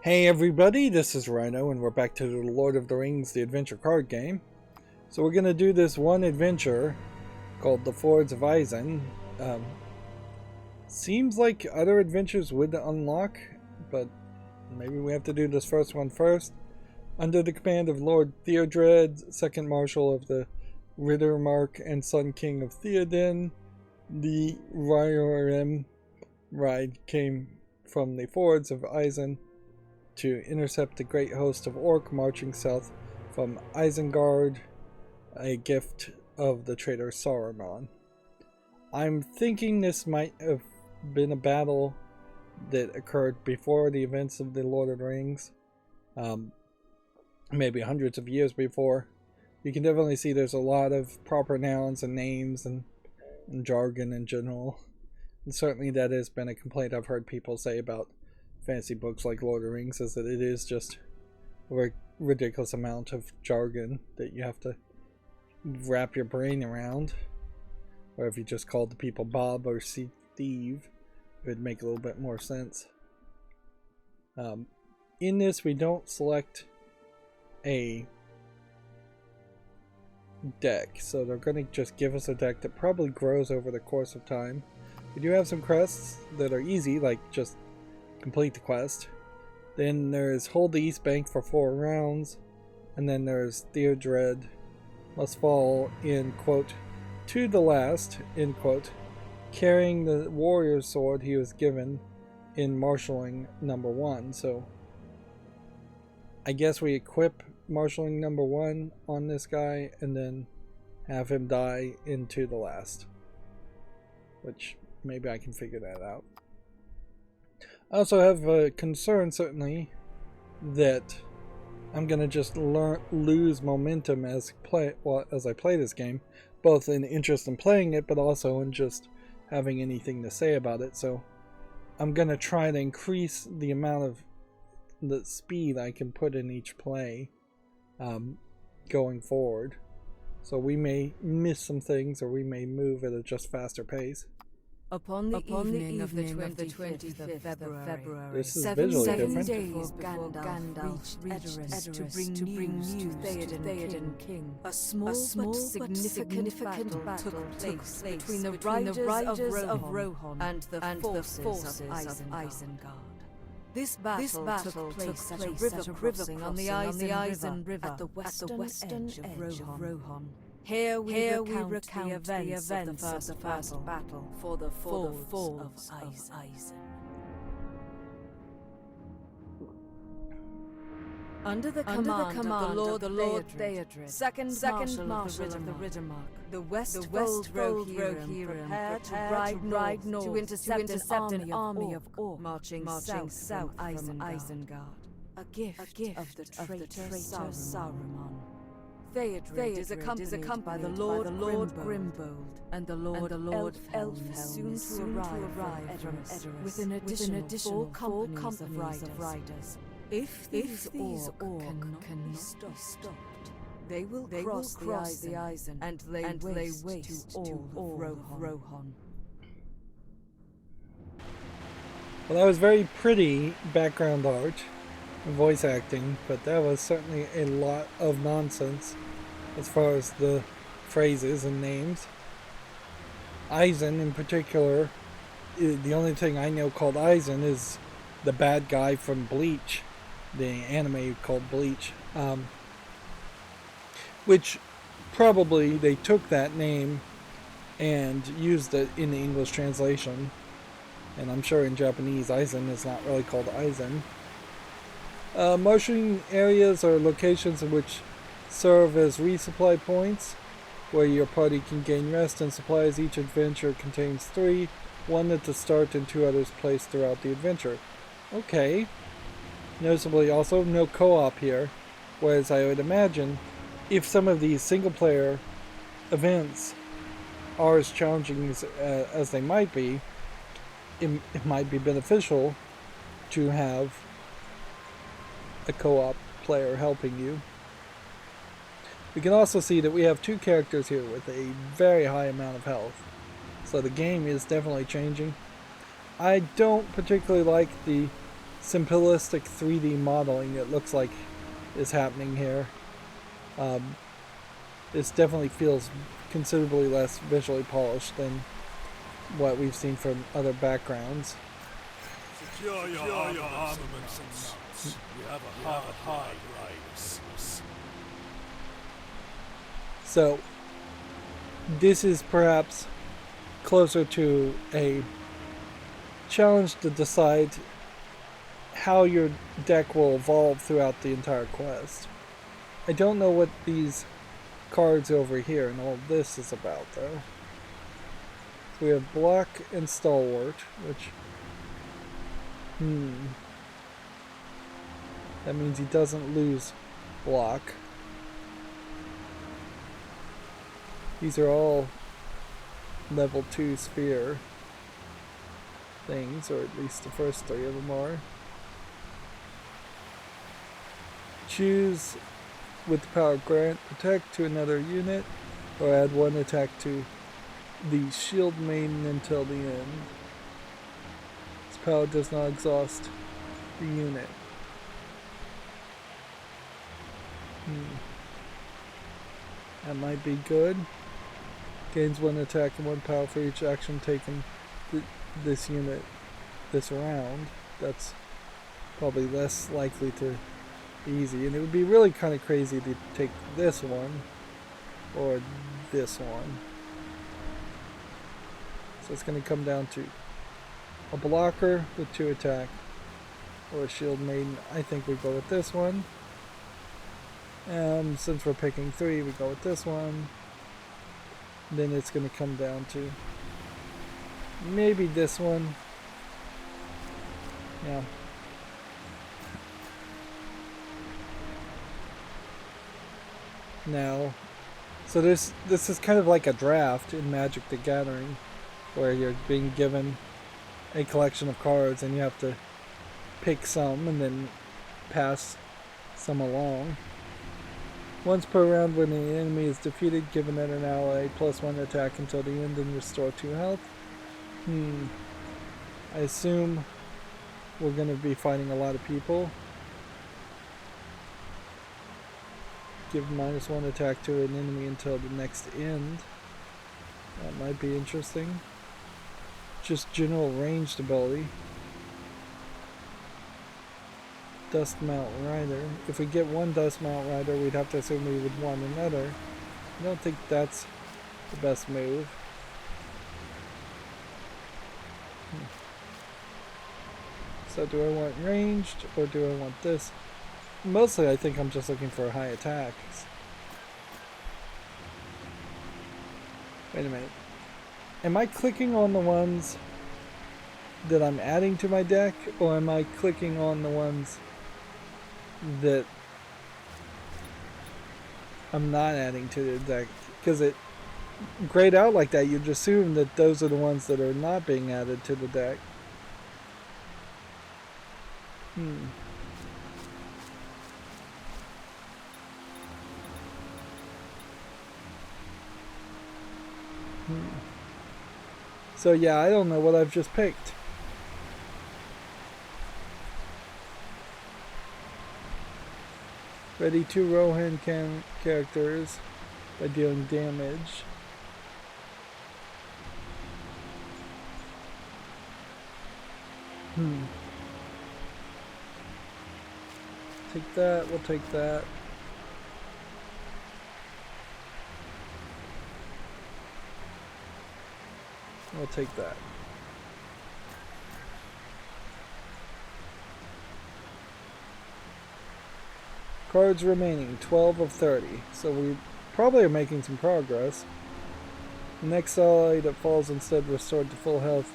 Hey everybody, this is Rydo and we're back to the Lord of the Rings The Adventure card game. So we're going to do this one adventure called The Fords of Isen. Seems like other adventures would unlock, but maybe we have to do this first one first. Under the command of Lord Theodred, 2nd Marshal of the Riddermark and Sun King of Theoden, the Ryorim ride came from the Fords of Isen to intercept the great host of Orc marching south from Isengard, a gift of the traitor Sauron. I'm thinking this might have been a battle that occurred before the events of the Lord of the Rings, maybe hundreds of years before. You can definitely see there's a lot of proper nouns and names and jargon in general. And certainly that has been a complaint I've heard people say about fantasy books like Lord of the Rings, is that it is just a ridiculous amount of jargon that you have to wrap your brain around. Or if you just called the people Bob or Steve, it would make a little bit more sense. In this, we don't select a deck, so they're going to just give us a deck that probably grows over the course of time. We do have some quests that are easy, like just complete the quest. Then there's hold the East Bank for 4 rounds, and then there's Theodred must fall in quote to the last end quote, carrying the warrior's sword he was given in marshalling number 1. So I guess we equip marshalling number 1 on this guy and then have him die into the last, which maybe I can figure that out. I also have a concern, certainly, that I'm going to just lose momentum as I play this game, both in interest in playing it, but also in just having anything to say about it. So I'm going to try to increase the amount of the speed I can put in each play going forward. So we may miss some things, or we may move at a just faster pace. Upon the evening of the 25th of February, this is visually different. 7 days before Gandalf reached Edoras to bring news to Theoden King, a small but significant battle took place between the riders of Rohan and the forces of Isengard. This battle took place at a river crossing on the Isen River at the western edge of Rohan. Here we recount the events of the first battle for the Fords of Isen. Under the command of the Lord Theodred, second Marshal of the Riddermark, the Westfold Rohirrim prepared to ride north to intercept an army of Orc marching south from Isengard, a gift of the traitor Sauron. Theodred is accompanied by the Lord Grimbold and the Lord Elfhelm, soon to arrive from Edoras, with an additional 4 companies of riders. If these Orc cannot be stopped, they will cross the Isen and lay waste to all of Rohan. Well, that was very pretty background art and voice acting, but that was certainly a lot of nonsense as far as the phrases and names. Isen in particular, the only thing I know called Isen is the bad guy from Bleach, the anime called Bleach, which probably they took that name and used it in the English translation, and I'm sure in Japanese Isen is not really called Isen. Marshalling areas are locations in which serve as resupply points, where your party can gain rest and supplies. Each adventure contains 3, 1 at the start and 2 others placed throughout the adventure. Okay. Noticeably also no co-op here, whereas I would imagine if some of these single-player events are as challenging as they might be, it might be beneficial to have a co-op player helping you. We can also see that we have 2 characters here with a very high amount of health, so the game is definitely changing. I don't particularly like the simplistic 3D modeling it looks like is happening here. This definitely feels considerably less visually polished than what we've seen from other backgrounds. Secure your armaments and nuts. We have a hard race. So, this is perhaps closer to a challenge to decide how your deck will evolve throughout the entire quest. I don't know what these cards over here and all this is about, though. So we have Block and Stalwart, which... that means he doesn't lose Block. These are all level 2 sphere things, or at least the first 3 of them are. Choose with the power grant protect to another unit, or add 1 attack to the shield maiden until the end. This power does not exhaust the unit. That might be good. Gains 1 attack and 1 power for each action taken this unit this round. That's probably less likely to be easy. And it would be really kind of crazy to take this one or this one. So it's going to come down to a blocker with 2 attack or a shield maiden. I think we go with this one. Since we're picking 3, we go with this one. Then it's going to come down to maybe this one. Yeah. Now, so this is kind of like a draft in Magic the Gathering, where you're being given a collection of cards and you have to pick some and then pass some along. Once per round, when the enemy is defeated, given at an ally +1 attack until the end and restore 2 health. I assume we're going to be fighting a lot of people. Give -1 attack to an enemy until the next end. That might be interesting. Just general ranged ability. Dust Mount Rider. If we get 1 Dust Mount Rider, we'd have to assume we would want another. I don't think that's the best move. So do I want ranged or do I want this? Mostly I think I'm just looking for high attacks. Wait a minute. Am I clicking on the ones that I'm adding to my deck, or am I clicking on the ones that I'm not adding to the deck? Because it grayed out like that, you'd assume that those are the ones that are not being added to the deck. So yeah, I don't know what I've just picked. Ready 2 Rohan characters by dealing damage. Take that, we'll take that. We'll take that. Cards remaining, 12 of 30. So we probably are making some progress. The next ally that falls instead restored to full health,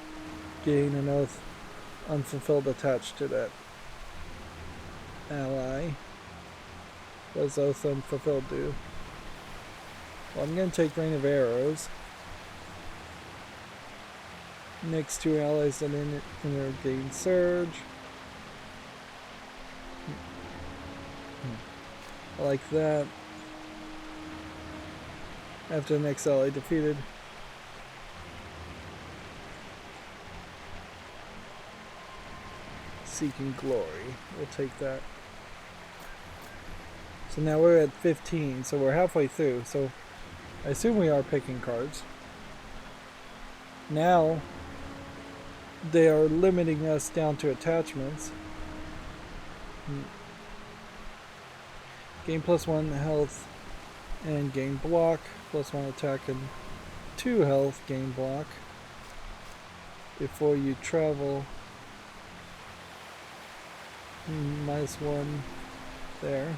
gain an oath unfulfilled attached to that ally. What does oath unfulfilled do? Well, I'm going to take Rain of Arrows. Next 2 allies that enter gain surge. I like that. After the next ally defeated. Seeking Glory. We'll take that. So now we're at 15, so we're halfway through. So I assume we are picking cards. Now they are limiting us down to attachments. Gain +1 health and gain block. +1 attack and 2 health, gain block. Before you travel. -1 there.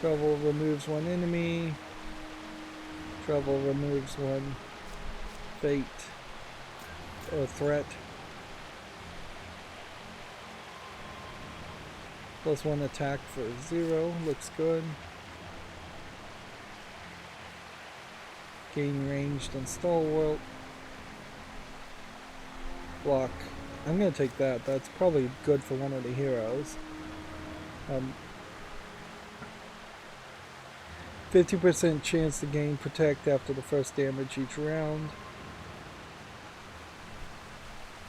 Travel removes 1 enemy. Travel removes 1 fate or threat. +1 attack for 0. Looks good. Gain ranged and stalwart. Block. I'm going to take that. That's probably good for one of the heroes. 50% chance to gain protect after the first damage each round.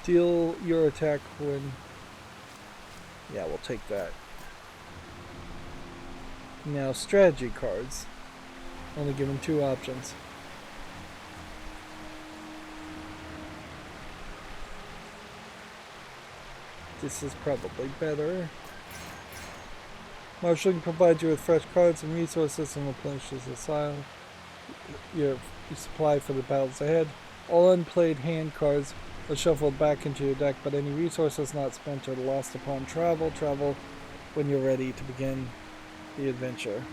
Deal your attack when... Yeah, we'll take that. Now, strategy cards. Only given 2 options. This is probably better. Marshalling provides you with fresh cards and resources and replenishes your supply for the battles ahead. All unplayed hand cards are shuffled back into your deck, but any resources not spent are lost upon travel. Travel when you're ready to begin the adventure.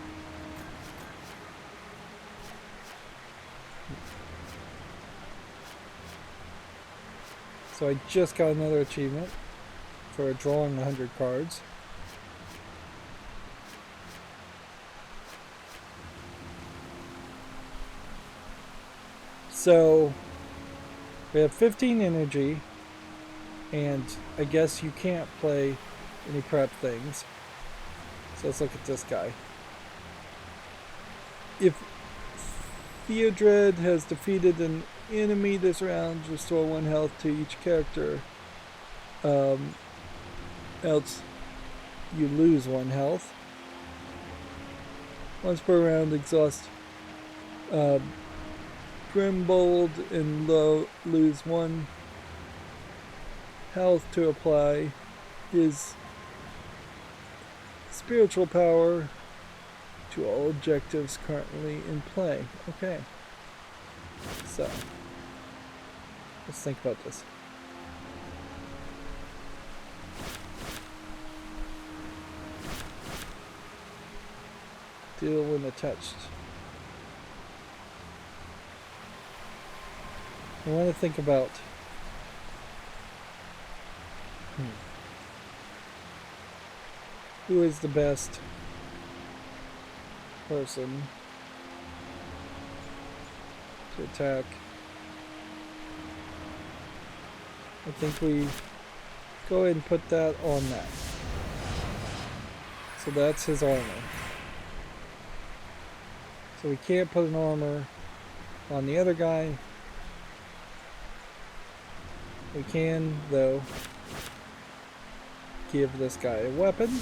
So I just got another achievement for drawing 100 cards. So we have 15 energy, and I guess you can't play any prep things. So let's look at this guy. If Theodred has defeated an enemy this round, restore 1 health to each character. Else you lose 1 health. Once per round, exhaust Grimbold and lose 1 health to apply his spiritual power to all objectives currently in play. Okay. So, let's think about this. Deal when attached. I want to think about who is the best person to attack. I think we go ahead and put that on that. So that's his armor. So we can't put an armor on the other guy. We can, though, give this guy a weapon.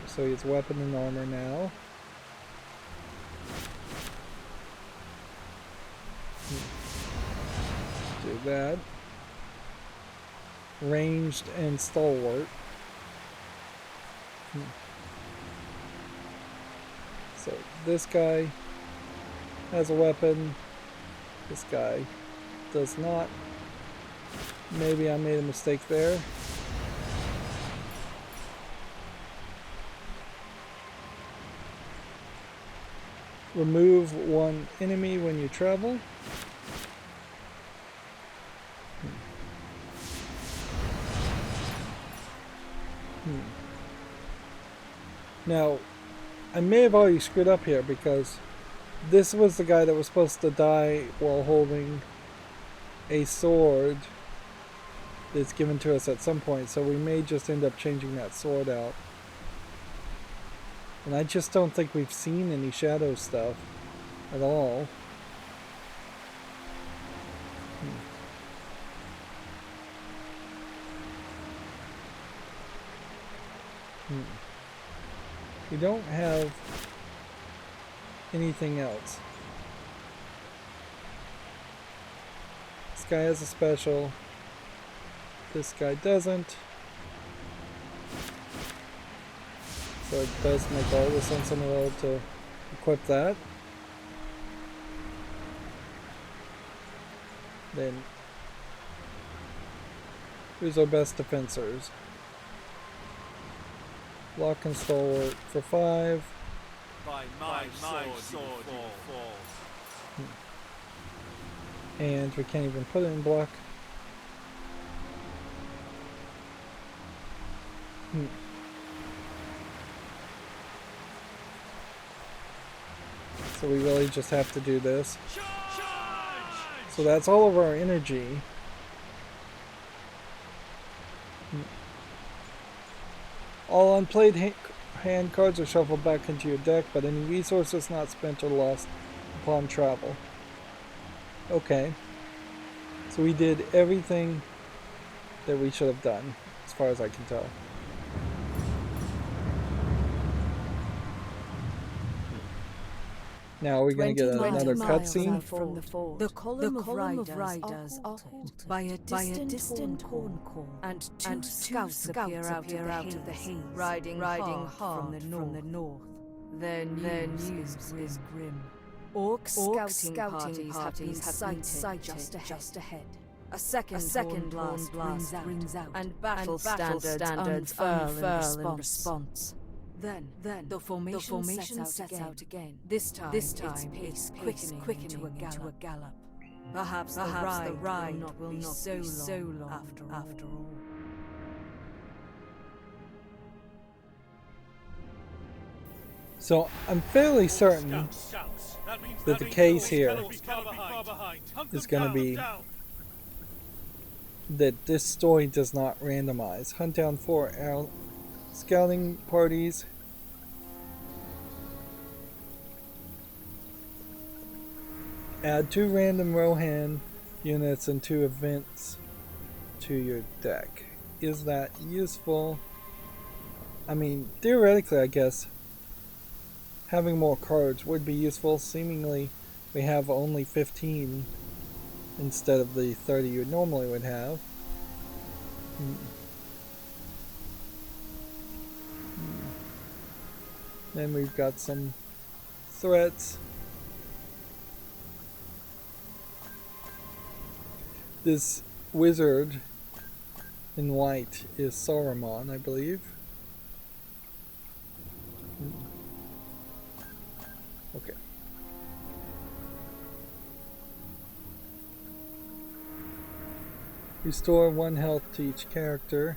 So he has weapon and armor now. Do that. Ranged and stalwart. So this guy has a weapon. This guy does not. Maybe I made a mistake there. Remove 1 enemy when you travel. Now, I may have already screwed up here because this was the guy that was supposed to die while holding a sword that's given to us at some point, so we may just end up changing that sword out. And I just don't think we've seen any shadow stuff at all. We don't have anything else. This guy has a special. This guy doesn't. So it does make all the sense in the world to equip that. Then, who's our best defensors? Block and stalwart for 5. By my sword you fall. And we can't even put it in block. So we really just have to do this. So that's all of our energy. All unplayed hand cards are shuffled back into your deck, but any resources not spent or lost upon travel. Okay. So we did everything that we should have done, as far as I can tell. Now we're going to get another cutscene. The column of riders altered by a distant horn call, and two scouts appear out of the haze, riding hard from the north. Their news is grim. Orc scouting parties have been sighted just ahead. A second blast rings out, and battle standards unfurl in response. Then the formation sets out again. This time its pace quickening to a gallop. Perhaps the ride will not be so long after all. So I'm fairly certain that the case here is going to be that this story does not randomize. Hunt down 4 scouting parties. Add 2 random Rohan units and 2 events to your deck. Is that useful? I mean, theoretically, I guess having more cards would be useful. Seemingly, we have only 15 instead of the 30 you normally would have. Then we've got some threats. This wizard in white is Saruman, I believe. Okay. Restore 1 health to each character.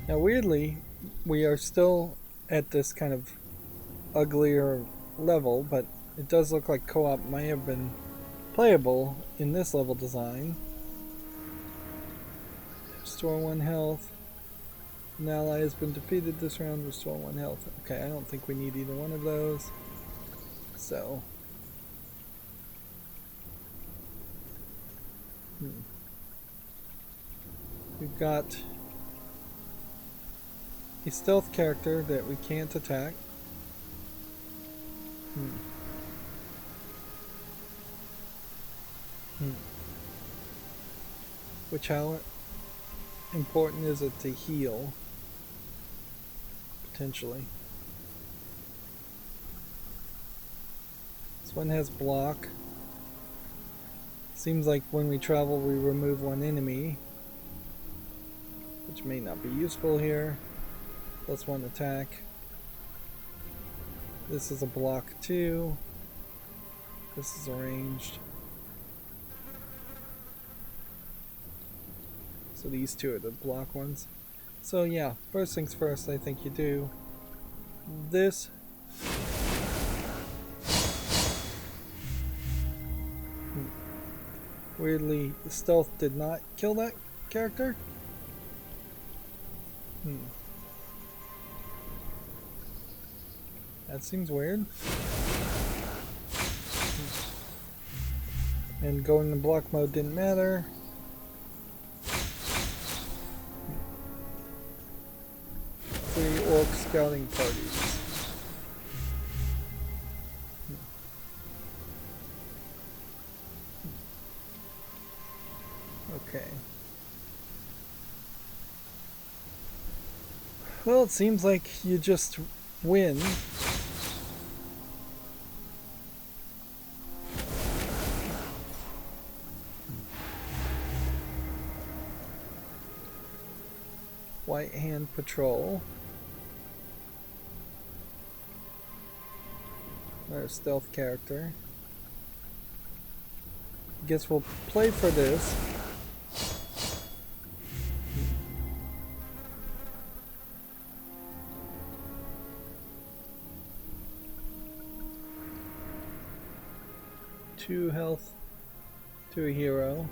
Now weirdly, we are still at this kind of uglier level, but it does look like co-op may have been playable in this level design. Restore 1 health. An ally has been defeated this round, restore 1 health. Okay, I don't think we need either one of those. So. We've got a stealth character that we can't attack. Which, how important is it to heal? Potentially. This one has block. Seems like when we travel we remove 1 enemy, which may not be useful here. Plus 1 attack. This is a block 2. This is arranged. So these 2 are the block ones. So yeah, first things first, I think you do this. Weirdly, the stealth did not kill that character. That seems weird. And going in block mode didn't matter. 3 orc scouting parties. Okay. Well, it seems like you just win. White Hand Patrol. Our stealth character. Guess we'll play for this. Two health to a hero.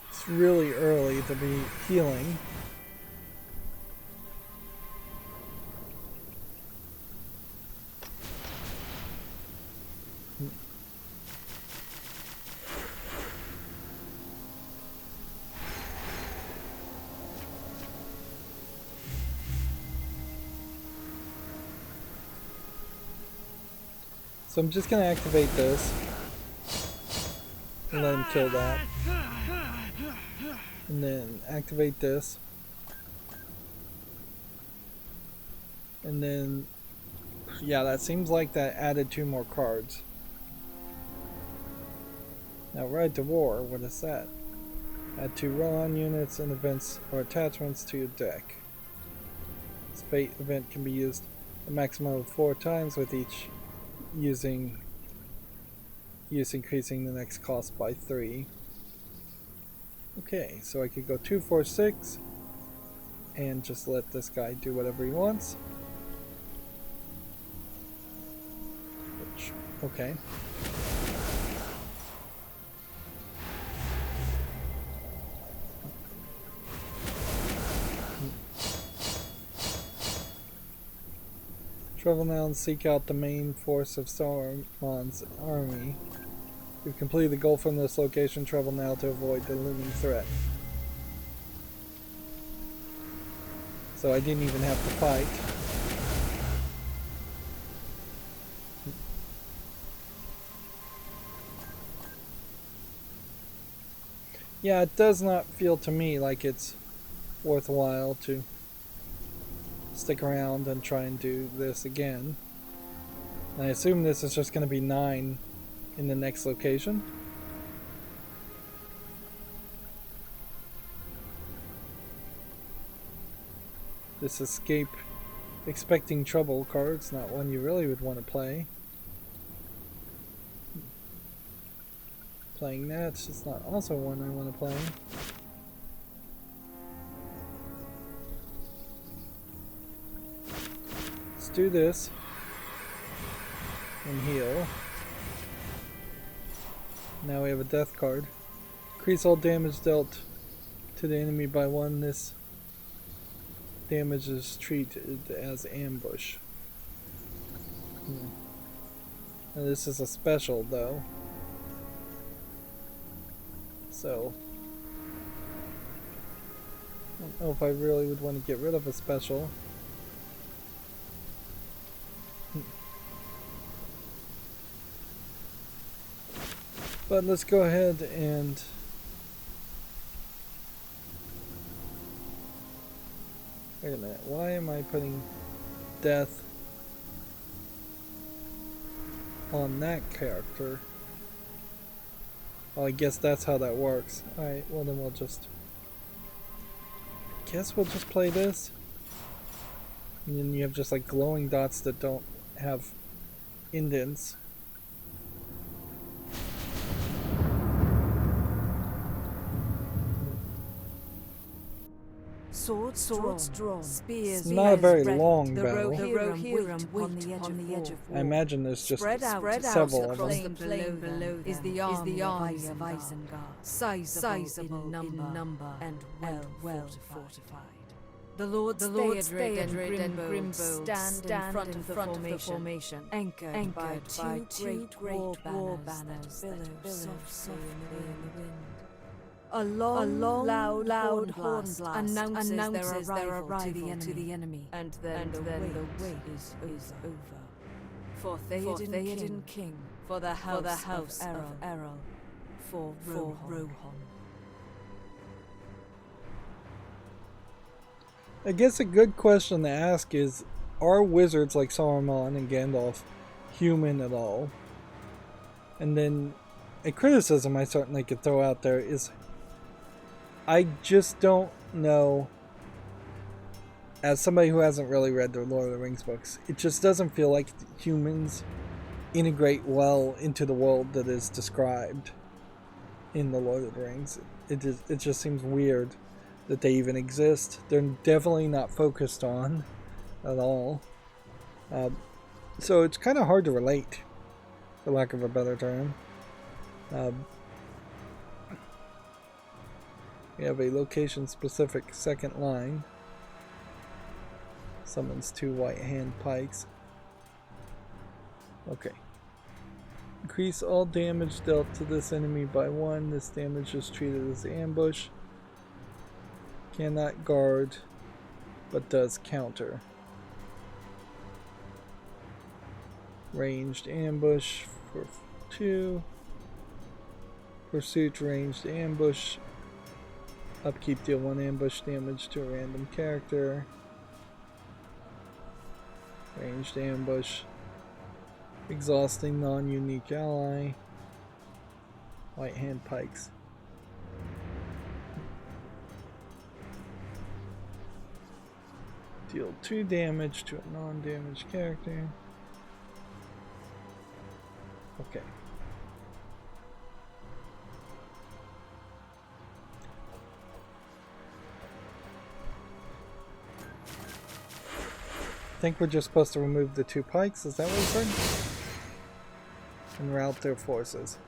It's really early to be healing. So I'm just going to activate this and let him kill that. And then activate this. And then, yeah, that seems like that added 2 more cards. Now Ride to War, what is that? Add 2 roll-on units and events or attachments to your deck. This fate event can be used a maximum of 4 times, with each use increasing the next cost by 3. Okay, so I could go 2, 4, 6 and just let this guy do whatever he wants. Which, okay. Travel now and seek out the main force of Sauron's army. You've completed the goal from this location. Travel now to avoid the looming threat. So I didn't even have to fight. Yeah, it does not feel to me like it's worthwhile to stick around and try and do this again. And I assume this is just going to be 9 in the next location. This escape expecting trouble card's not one you really would want to play. Playing that, it's not also one I want to play. Let's do this and heal. Now we have a death card. Increase all damage dealt to the enemy by 1. This damage is treated as ambush. Now this is a special though. So I don't know if I really would want to get rid of a special. But let's go ahead and wait a minute, why am I putting death on that character? Well, I guess that's how that works. Alright, well then we'll just play this. And then you have just like glowing dots that don't have indents. Swords drawn. Spears Not a very spread. long The battle. Rohirrim on the edge of war. I imagine there's just Spread out several of across them. the plain below them is the army of Isengard, sizable in number and well fortified. The Lords Theodred and Grimbo stand in front of the formation, anchored by two great war banners that billow softly in the wind. A long loud horn blast announces their arrival to the enemy, and then the wait is over. For Theoden King, for the house of Errol, for Rohan. I guess a good question to ask is, are wizards like Saruman and Gandalf human at all? And then a criticism I certainly could throw out there is, I just don't know, as somebody who hasn't really read the Lord of the Rings books, it just doesn't feel like humans integrate well into the world that is described in the Lord of the Rings. It just seems weird that they even exist. They're definitely not focused on at all. So it's kind of hard to relate, for lack of a better term. We have a location-specific second line. Summons 2 white hand pikes. Okay. Increase all damage dealt to this enemy by 1. This damage is treated as ambush. Cannot guard, but does counter. Ranged ambush for 2. Pursuit ranged ambush. Upkeep, deal 1 ambush damage to a random character. Ranged ambush. Exhausting non-unique ally. White hand pikes. Deal 2 damage to a non-damaged character. Okay. I think we're just supposed to remove the 2 pikes, is that what you said? And route their forces.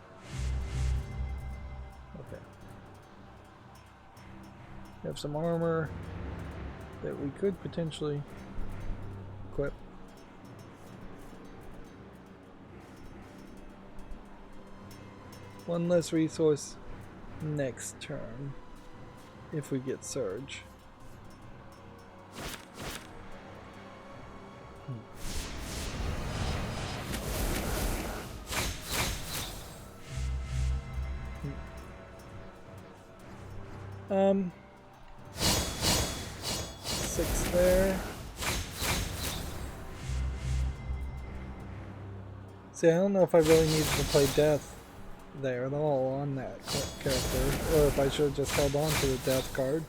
Okay. We have some armor that we could potentially equip. One less resource next turn if we get Surge. Six there. See, I don't know if I really needed to play Death there at all on that character, or if I should have just held on to the Death card.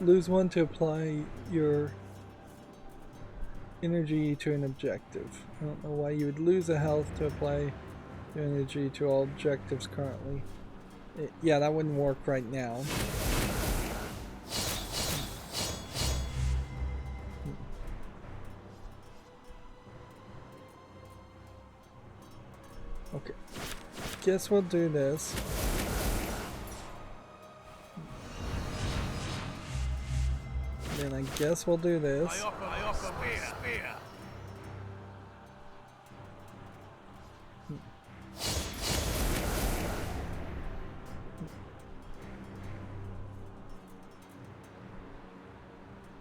Lose 1 to apply your energy to an objective. I don't know why you would lose a health to apply your energy to all objectives currently. Yeah, that wouldn't work right now. Okay, guess we'll do this. Then I guess we'll do this. I offer spear.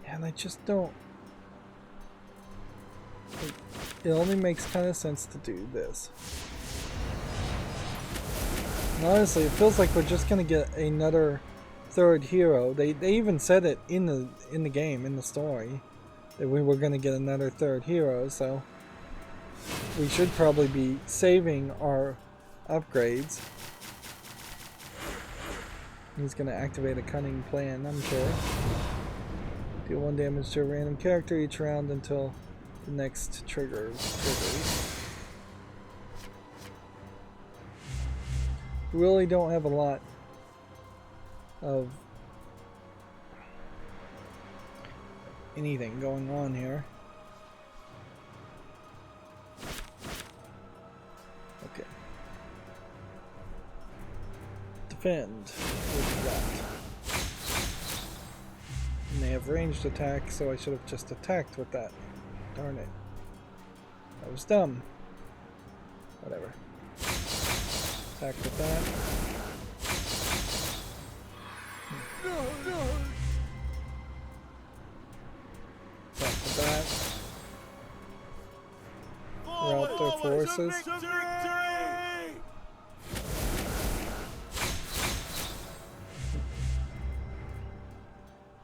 And I just don't. It only makes kind of sense to do this. And honestly, it feels like we're just gonna get another third hero. They even said it in the game, in the story, that we were gonna get another third hero. So we should probably be saving our upgrades. He's gonna activate a cunning plan, I'm sure. Deal 1 damage to a random character each round until the next triggers. We really don't have a lot of anything going on here. Okay. Defend with that. And they have ranged attack, so I should have just attacked with that. Darn it. That was dumb. Whatever. Attack with that. Attack with that. Rout their forces.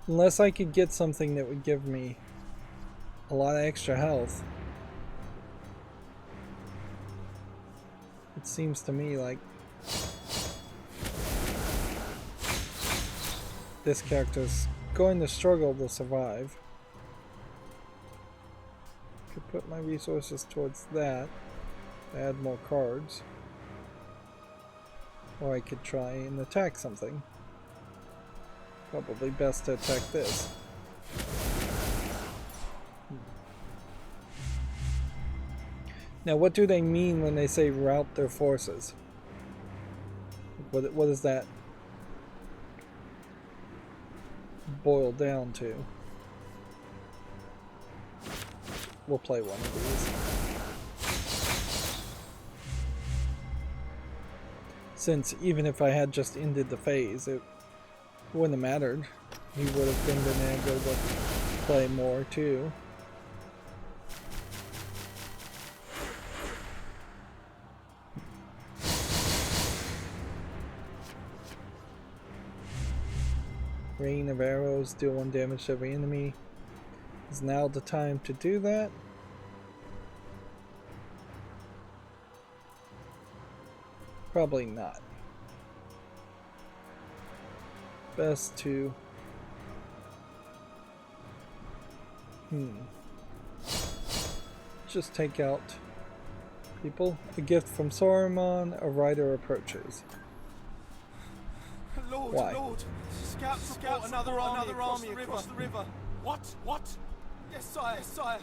Unless I could get something that would give me a lot of extra health. It seems to me like this character's going to struggle to survive. Could put my resources towards that, add more cards. Or I could try and attack something. Probably best to attack this. Now, what do they mean when they say rout their forces? What does that boil down to? We'll play one of these. Since even if I had just ended the phase, it wouldn't have mattered. He would have been able to play more too. Rain of arrows, deal 1 damage to every enemy. Is now the time to do that? Probably not. Best to just take out people. A gift from Sauron, a Rydo approaches. Lord, Why? Lord, scout another army across the river. What? Yes, sire.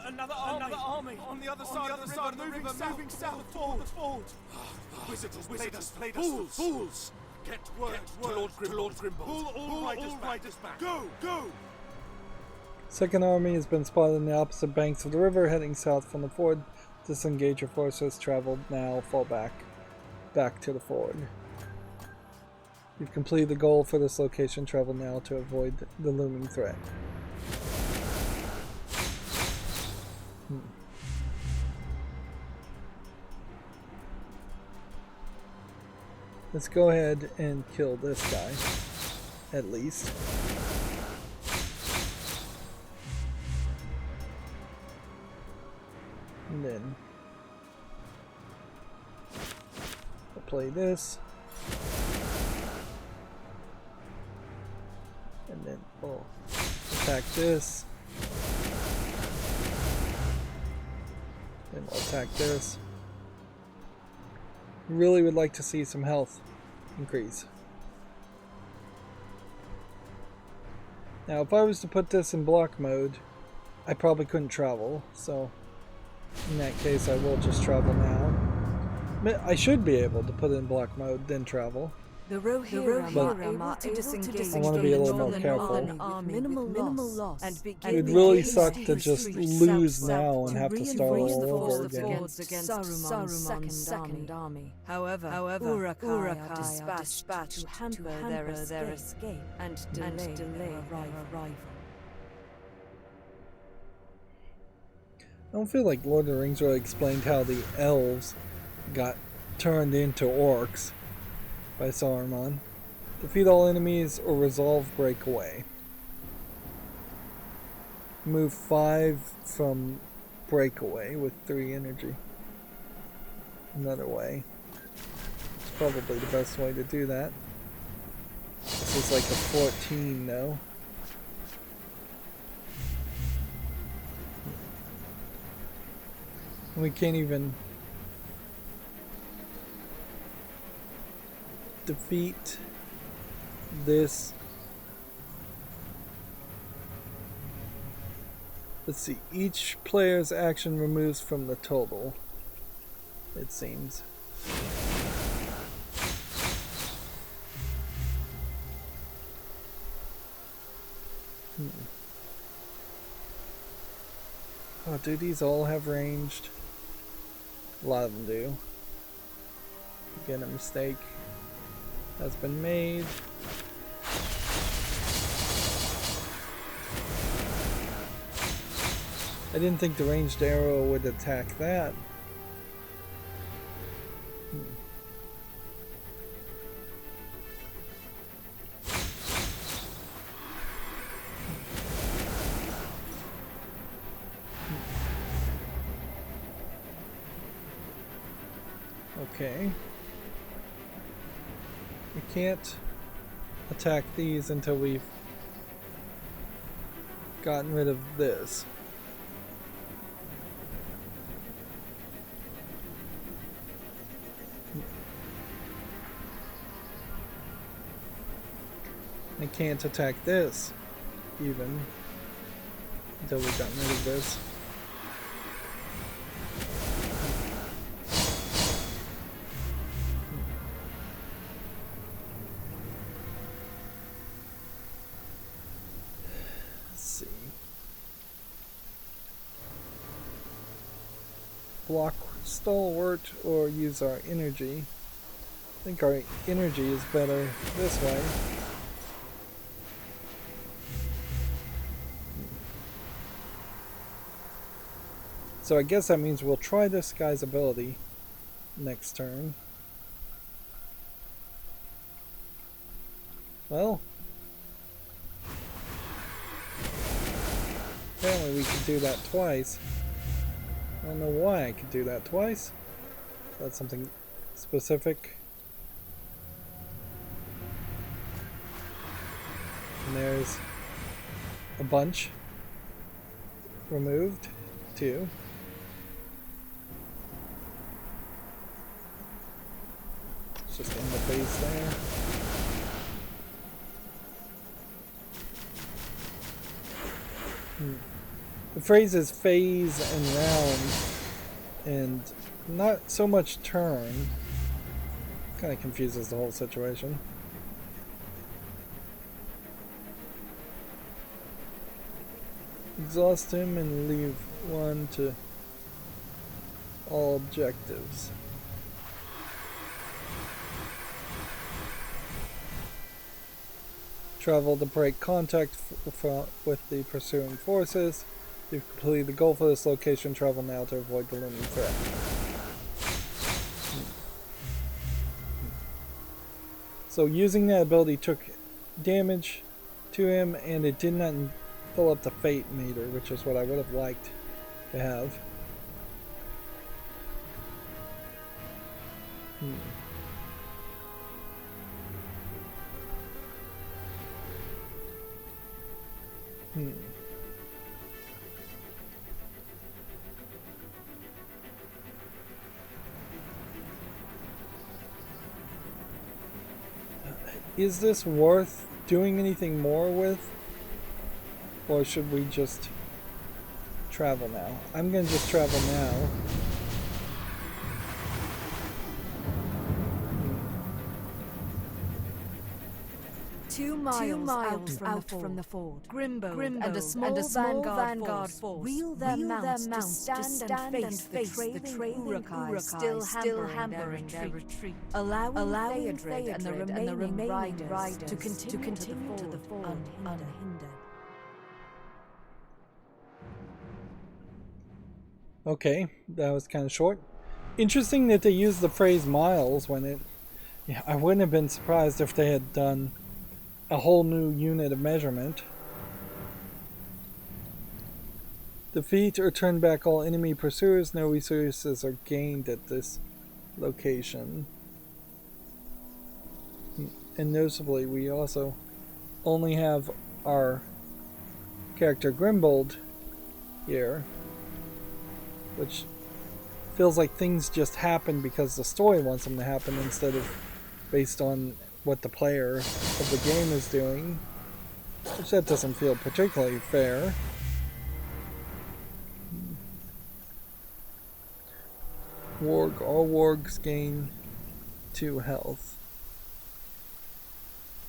Another army on the other side of the river, moving south toward the ford. Wizards played us fools. Get word to Lord Grimble. Pull all riders back. Go! Second army has been spotted on the opposite banks of the river, heading south from the ford. Disengage your forces. Traveled now. Fall back to the ford. You've completed the goal for this location. Travel now to avoid the looming threat. Let's go ahead and kill this guy, at least. And then I'll play this. And then we'll attack this. Then we'll attack this. Really would like to see some health increase. Now, if I was to put this in block mode, I probably couldn't travel, so in that case I will just travel now. I should be able to put it in block mode, then travel. The Rohirrim are able to disengage. I want to be a little more careful. Minimal loss. It would really suck to just lose now and have to start all over again. Against Saruman's second army. However, Uruk-hai are dispatched to hamper their escape and delay their arrival. I don't feel like Lord of the Rings really explained how the elves got turned into orcs by Saruman. Defeat all enemies or resolve breakaway. Move 5 from breakaway with 3 energy. Another way. It's probably the best way to do that. This is like a 14 though. We can't even defeat this. Let's see, each player's action removes from the total, it seems. Oh, do these all have ranged? A lot of them do. Again, a mistake has been made. I didn't think the ranged arrow would attack that. Okay. We can't attack these until we've gotten rid of this. I can't attack this even until we've gotten rid of this. Let's see. Block stalwart or use our energy. I think our energy is better this way. So I guess that means we'll try this guy's ability next turn. Well, apparently we could do that twice. I don't know why I could do that twice. That's something specific. And there's a bunch removed too. Just in the face there. The phrase is phase and round, and not so much turn. Kind of confuses the whole situation. Exhaust him and leave one to all objectives. Travel to break contact with the pursuing forces. You've completed the goal for this location. Travel now to avoid the looming threat. So using that ability took damage to him, and it did not fill up the fate meter, which is what I would have liked to have. Is this worth doing anything more with? Or should we just travel now? I'm gonna just travel now. 2 miles out from the ford. Grimbo and a small vanguard force wheel their mounts to stand and face the trailing Urukai still hampering their retreat, allowing Theodred and the remaining riders to continue to the ford unhindered. Okay, that was kind of short. Interesting that they used the phrase miles when it... Yeah, I wouldn't have been surprised if they had done a whole new unit of measurement. Defeat or turn back all enemy pursuers. No resources are gained at this location. And noticeably, we also only have our character Grimbold here, which feels like things just happen because the story wants them to happen instead of based on what the player of the game is doing, which that doesn't feel particularly fair. All wargs gain 2 health.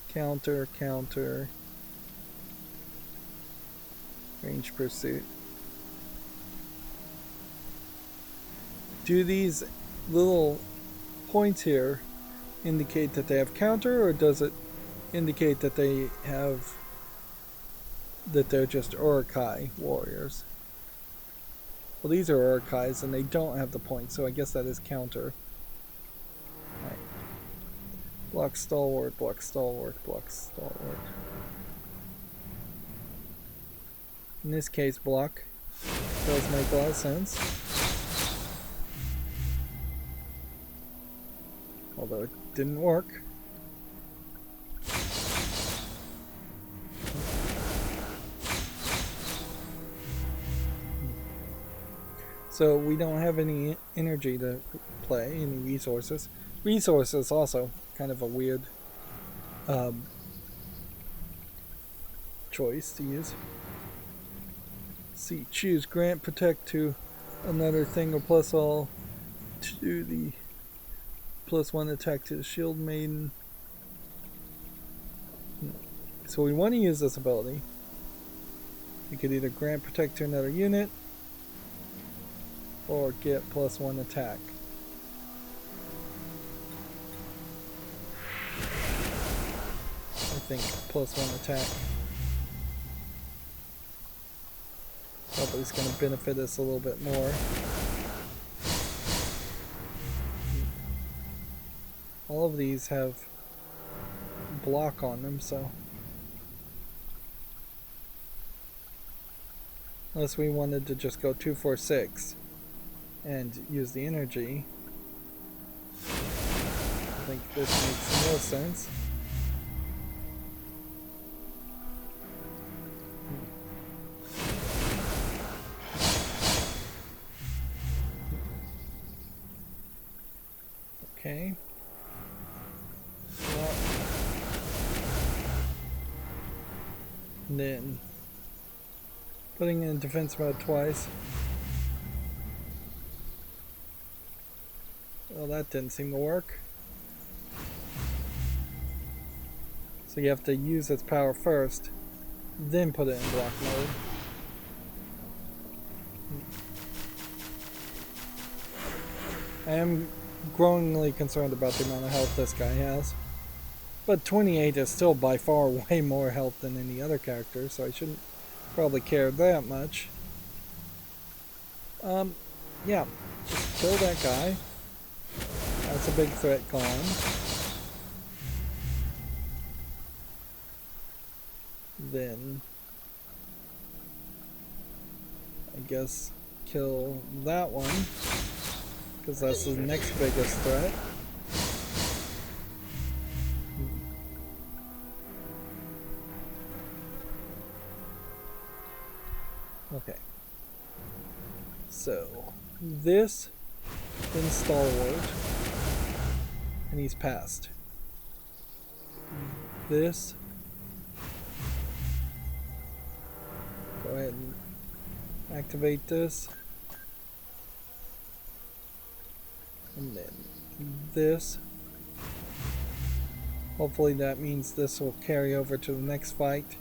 Counter. Range pursuit. Do these little points here indicate that they have counter, or does it indicate that they're just Urukai warriors? Well, these are Urukais and they don't have the points, so I guess that is counter. Right. Block stalwart. In this case, block does make a lot of sense. Although it didn't work. So we don't have any energy to play, any resources. Resources also kind of a weird choice to use. See, choose grant protect to another thing or plus all to the +1 attack to the shield maiden. So we want to use this ability. We could either grant protect to another unit or get +1 attack. I think +1 attack probably is going to benefit us a little bit more. All of these have block on them, so unless we wanted to just go 2-4-6 and use the energy, I think this makes no sense. Okay. And then putting in defense mode twice. Well, that didn't seem to work. So you have to use its power first, then put it in block mode. I am growingly concerned about the amount of health this guy has. But 28 is still by far way more health than any other character, so I shouldn't probably care that much. Yeah, just kill that guy. That's a big threat gone. Then I guess kill that one, because that's the next biggest threat. Okay. So this then stalwart, and he's passed. This, go ahead and activate this, and then this. Hopefully that means this will carry over to the next fight.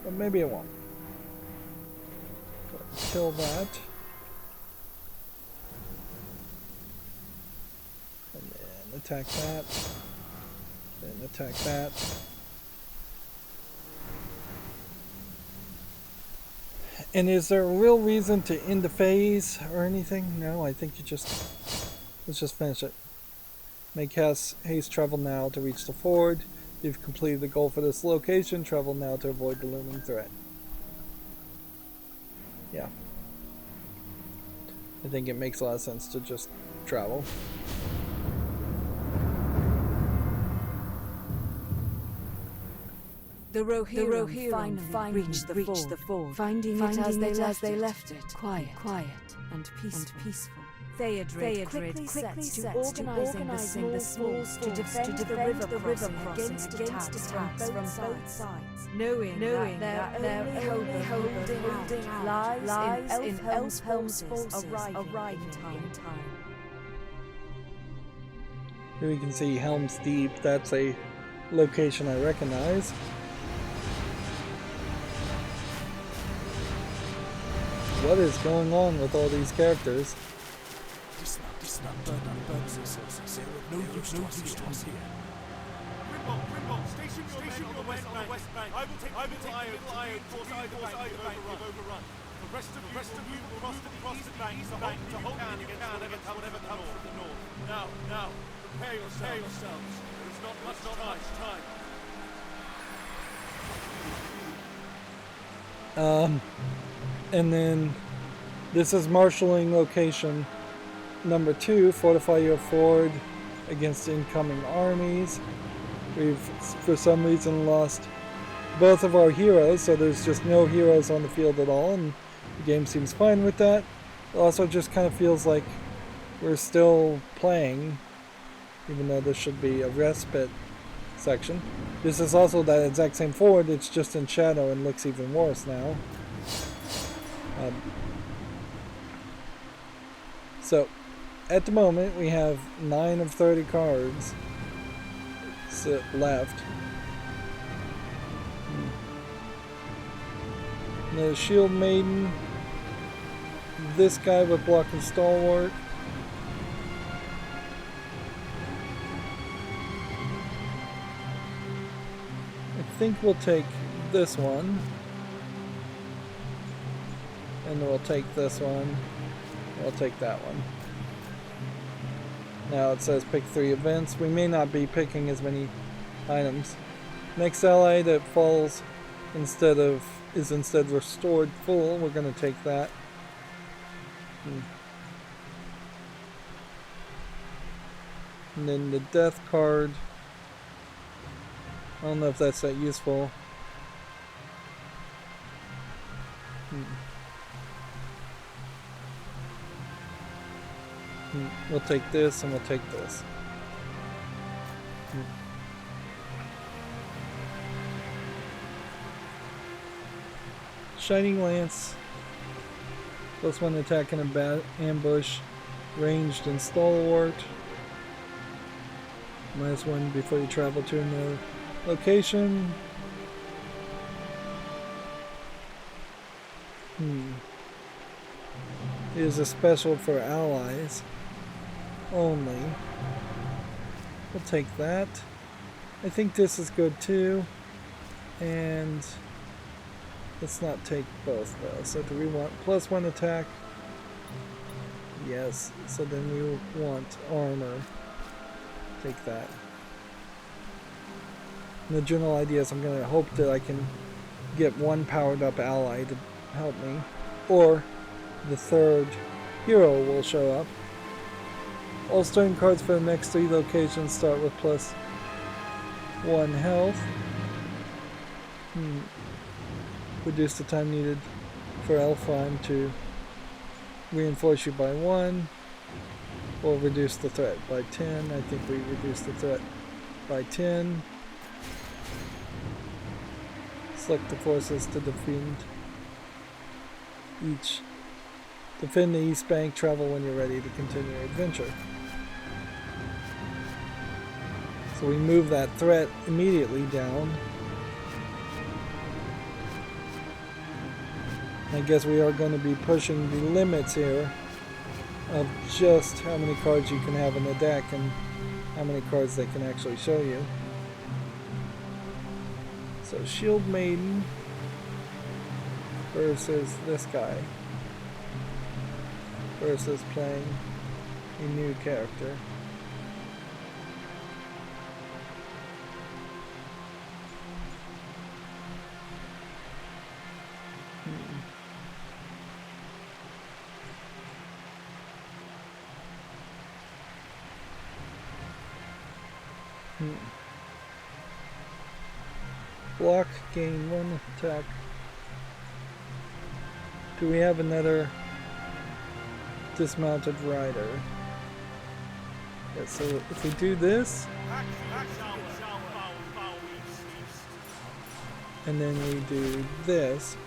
But maybe it won't. Kill that. And then attack that. Then attack that. And is there a real reason to end the phase or anything? No, I think let's just finish it. Make haste travel now to reach the ford. You've completed the goal for this location. Travel now to avoid the looming threat. Yeah. I think it makes a lot of sense to just travel. The Rohirrim finally reached the ford, finding it as they left it, quiet and peaceful. Theodred quickly sets to organizing the smalls to defend the river crossing against attacks from both sides, knowing that their only holding out lies in Elfhelm's forces arriving in time. Here we can see Helm's Deep. That's a location I recognize. What is going on with all these characters? Dismount, burn, no use to us here. Grimbold, station your men on the west bank. I will take Eye of force either bank if overrun. The rest of you will cross the bank to hold against whatever comes from the north. Now, prepare yourselves. There is not much time. And then this is marshalling location number 2, fortify your ford against incoming armies. We've, for some reason, lost both of our heroes, so there's just no heroes on the field at all, and the game seems fine with that. It also just kind of feels like we're still playing, even though this should be a respite section. This is also that exact same ford, it's just in shadow and looks even worse now. So, at the moment, we have 9 of 30 cards left. The Shield Maiden. This guy with Block and Stalwart. I think we'll take this one. And then we'll take this one. We'll take that one. Now it says pick 3 events. We may not be picking as many items. Next ally that falls is instead restored full. We're going to take that. And then the death card. I don't know if that's that useful. We'll take this and we'll take this. Shining Lance. +1 attack in a ambush. Ranged and stalwart. -1 before you travel to another location. It is a special for allies only. We'll take that. I think this is good too. And let's not take both though. So do we want +1 attack? Yes. So then we want armor. Take that. And the general idea is I'm going to hope that I can get 1 powered up ally to help me. Or the 3rd hero will show up. All starting cards for the next 3 locations start with +1 health. Reduce the time needed for Elfheim to reinforce you by 1. Or reduce the threat by 10. I think we reduce the threat by 10. Select the forces to defend the East Bank. Travel when you're ready to continue your adventure. So we move that threat immediately down. I guess we are going to be pushing the limits here of just how many cards you can have in the deck and how many cards they can actually show you. So Shield Maiden versus this guy versus playing a new character. block, gain 1 attack. Do we have another dismounted rider? Yeah, so if we do this, and then we do this,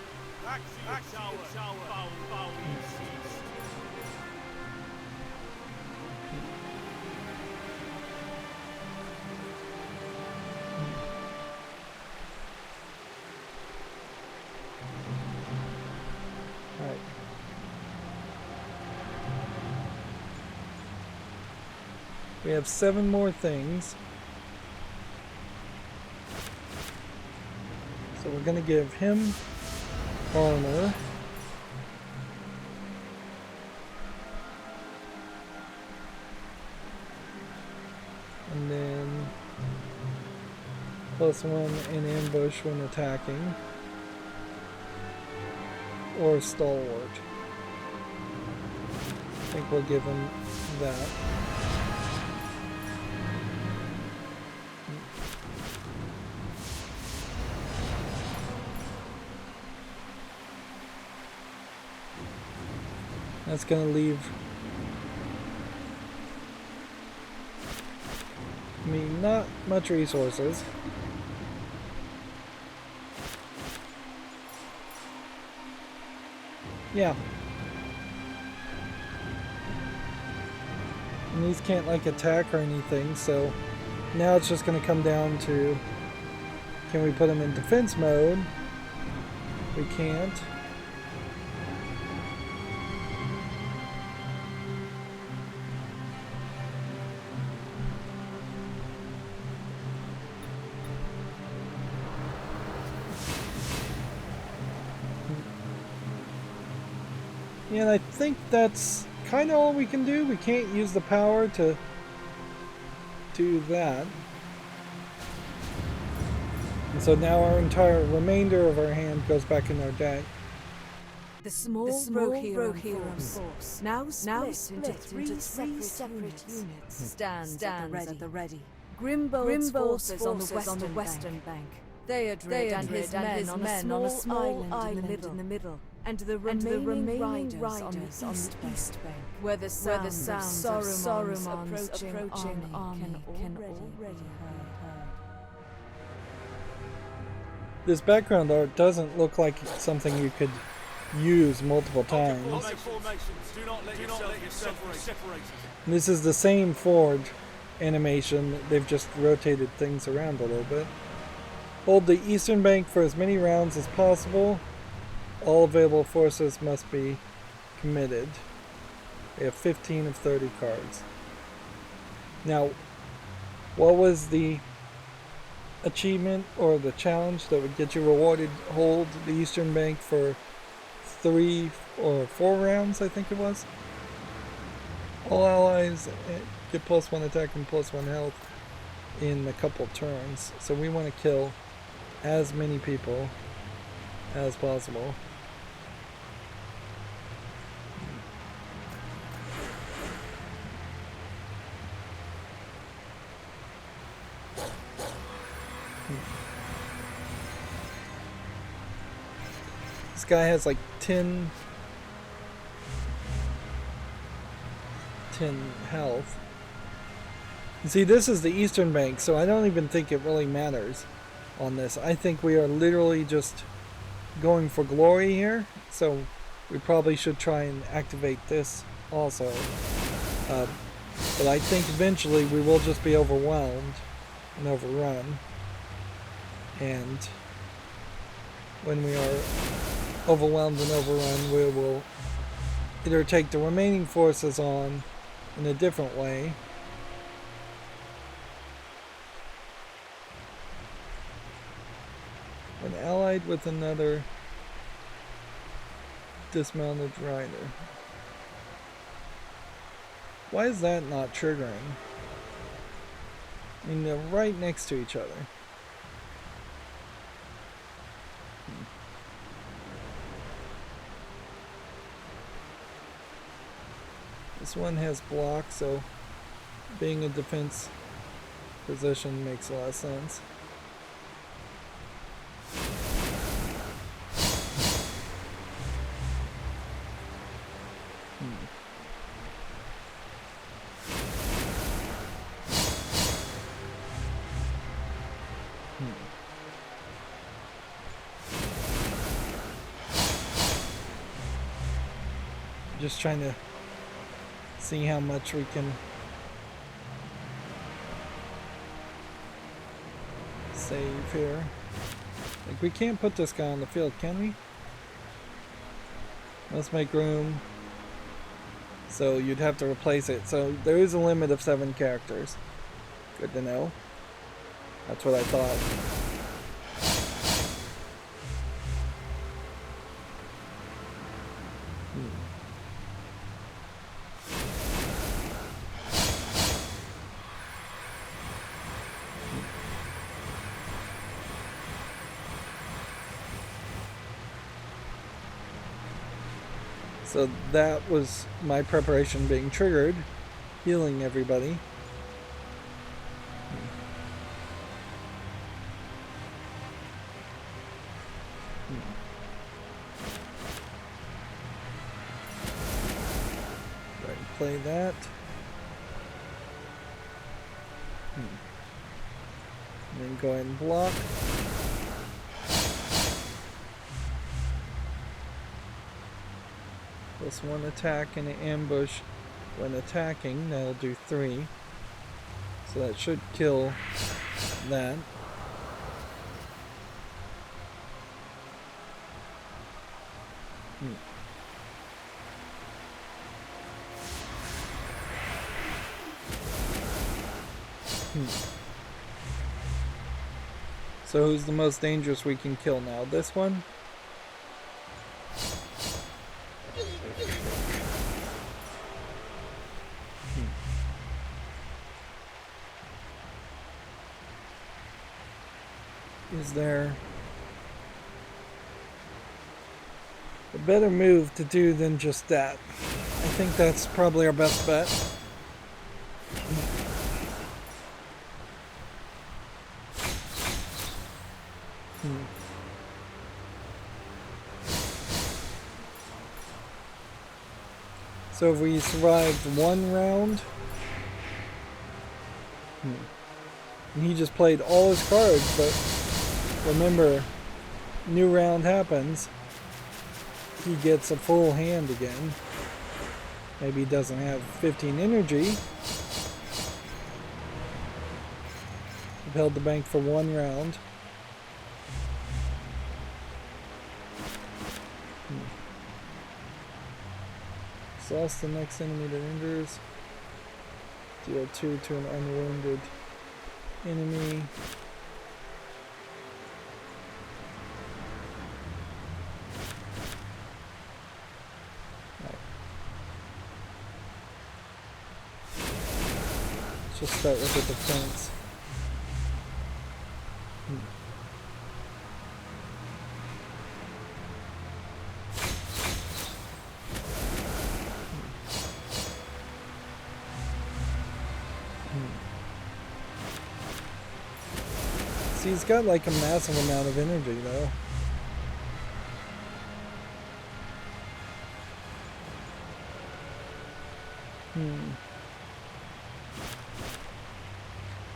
we have 7 more things. So we're going to give him armor. And then +1 in ambush when attacking. Or stalwart. I think we'll give him that. That's going to leave me not much resources. Yeah. And these can't like attack or anything, so now it's just going to come down to, can we put them in defense mode? We can't. Yeah, and I think that's kind of all we can do. We can't use the power to do that. And so now our entire remainder of our hand goes back in our deck. The small Rohirrim force now split into three separate units stands at the ready. Grimbold's forces on the western bank. Theodred and his men on a small island in the middle. And the remaining riders on the east bank, where the sounds of Saruman's approaching army can already be heard. This background art doesn't look like something you could use multiple times. This is the same Forge animation, they've just rotated things around a little bit. Hold the eastern bank for as many rounds as possible. All available forces must be committed. We have 15 of 30 cards. Now, what was the achievement or the challenge that would get you rewarded? Hold the eastern bank for 3 or 4 rounds, I think it was. All allies get +1 attack and +1 health in a couple turns. So we want to kill as many people as possible. This guy has like 10 health. And see, this is the eastern bank, so I don't even think it really matters on this. I think we are literally just going for glory here, so we probably should try and activate this also. But I think eventually we will just be overwhelmed and overrun. And when we are overwhelmed and overrun, we will either take the remaining forces on in a different way, when allied with another dismounted rider. Why is that not triggering? I mean, they're right next to each other. This one has block, so being a defense position makes a lot of sense. Just trying to see how much we can save here. Like, we can't put this guy on the field, can we? Let's make room. So you'd have to replace it. So there is a limit of 7 characters. Good to know. That's what I thought. So that was my preparation being triggered, healing everybody. Right, play that. And then go ahead and block. Plus 1 attack and an ambush when attacking. That'll do 3. So that should kill that. So who's the most dangerous we can kill now? This one? Is there a better move to do than just that? I think that's probably our best bet. So if we survived 1 round, and he just played all his cards, but remember, new round happens, he gets a full hand again. Maybe he doesn't have 15 energy. We've held the bank for 1 round. Exhaust the next enemy that injures. Deal 2 to an unwounded enemy. Right. Let's just start with the defense. See, he's got like a massive amount of energy though.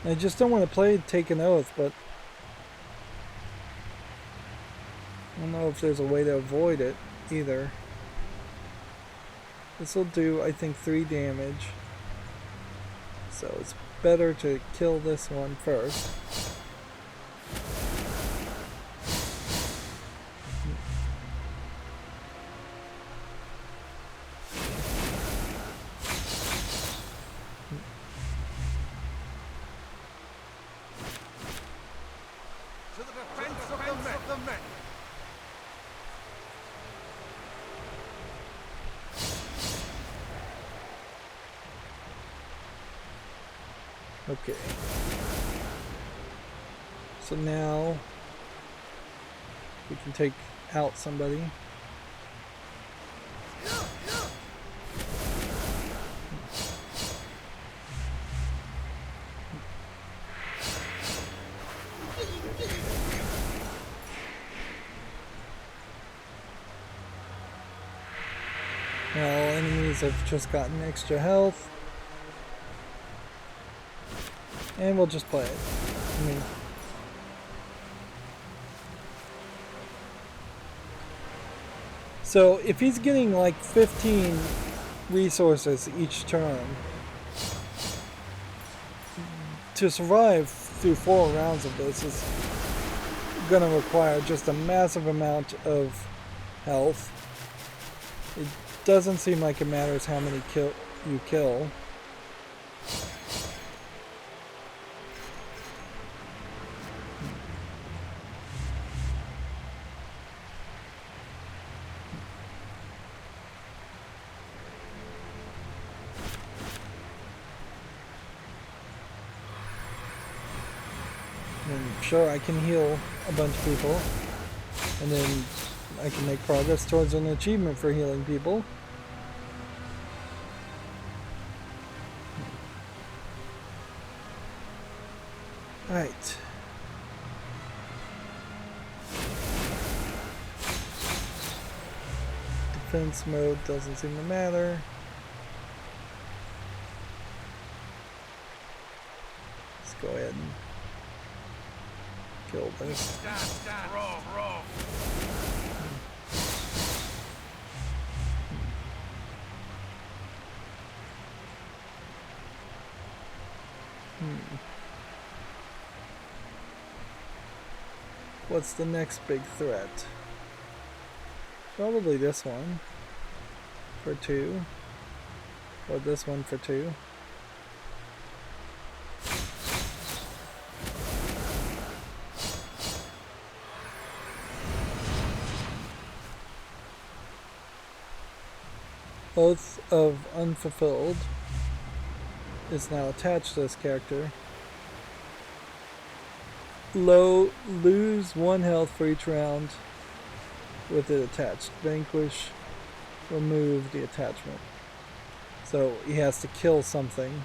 I just don't want to play Take an Oath, but I don't know if there's a way to avoid it either. This will do, I think, 3 damage. So it's better to kill this one first. Okay. So now we can take out somebody. Now enemies have just gotten extra health. And we'll just play it. I mean, So if he's getting like 15 resources each turn, to survive through 4 rounds of this is going to require just a massive amount of health. It doesn't seem like it matters how many you kill. And sure, I can heal a bunch of people, and then I can make progress towards an achievement for healing people. Alright. Defense mode doesn't seem to matter. Let's go ahead and kill this. What's the next big threat? Probably this one for 2, or this one for 2. Oath of Unfulfilled is now attached to this character. Lose 1 health for each round with it attached. Vanquish, remove the attachment. So he has to kill something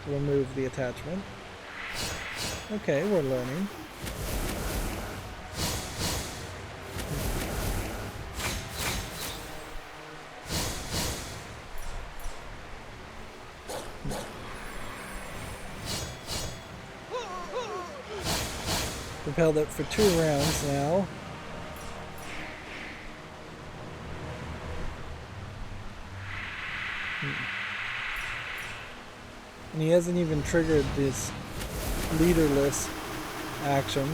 to remove the attachment. Okay, we're learning. We've held it for 2 rounds now. And he hasn't even triggered this leaderless action.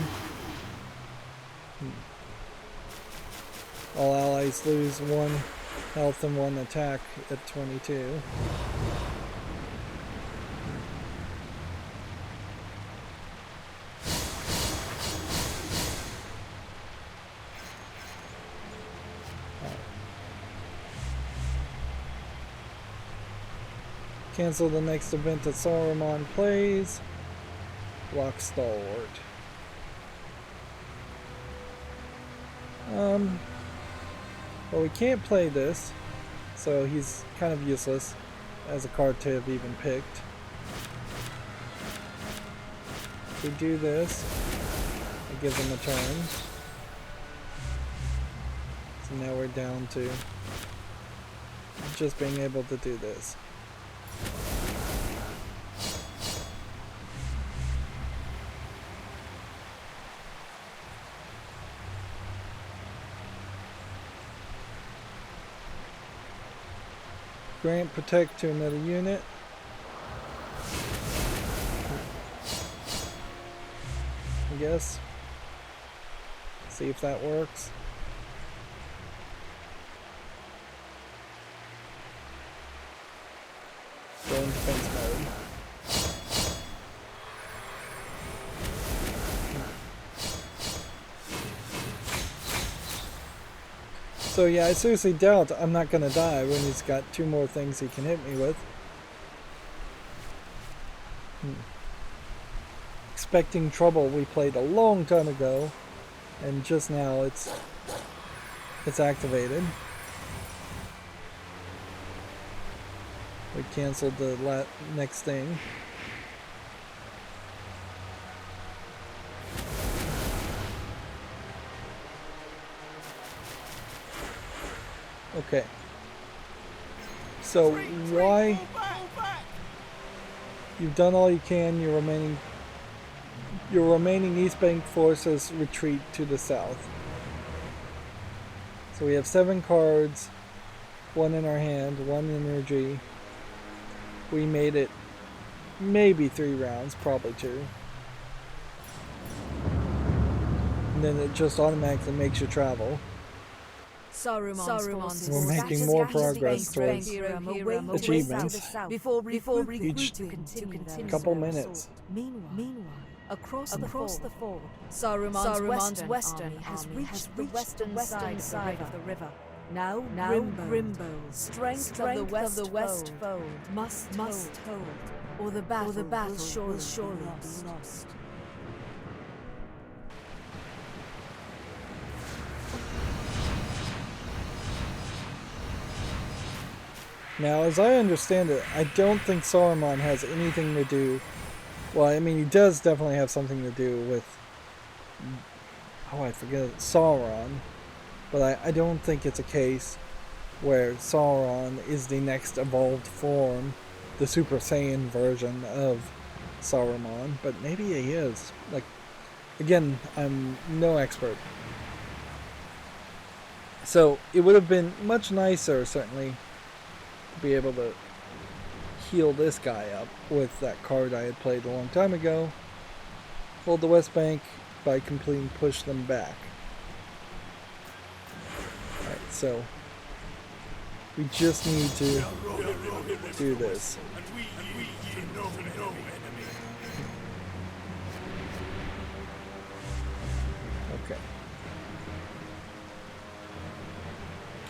All allies lose 1 health and 1 attack at 22. Cancel the next event that Sauron plays. Block Stalwart. Well, we can't play this, so he's kind of useless as a card to have even picked. If we do this, it gives him a turn. So now we're down to just being able to do this. Grant protect to another unit. I guess. See if that works. Go in defense mode. So yeah, I seriously doubt I'm not gonna die when he's got 2 more things he can hit me with. Expecting Trouble we played a long time ago, and just now it's activated. We canceled the next thing. Okay. So why? You've done all you can. Your remaining East Bank forces retreat to the south. So we have 7 cards, 1 in our hand, 1 energy. We made it maybe 3 rounds, probably 2. And then it just automatically makes you travel. Saruman's We're making more progress towards achievements. Before Each couple minutes. Meanwhile, across the ford, Saruman's western army has reached the western side of the river. Now Grimbold, strength of the west fold, must hold, or the battle will surely be lost. Now, as I understand it, I don't think Saruman has anything to do... Well, I mean, he does definitely have something to do with... Oh, I forget it. Sauron. But I don't think it's a case where Sauron is the next evolved form, the Super Saiyan version of Saruman. But maybe he is. Like, again, I'm no expert. So, it would have been much nicer, certainly, be able to heal this guy up with that card I had played a long time ago. Hold the West Bank by completing push them back. Alright, so we just need to do this. Okay.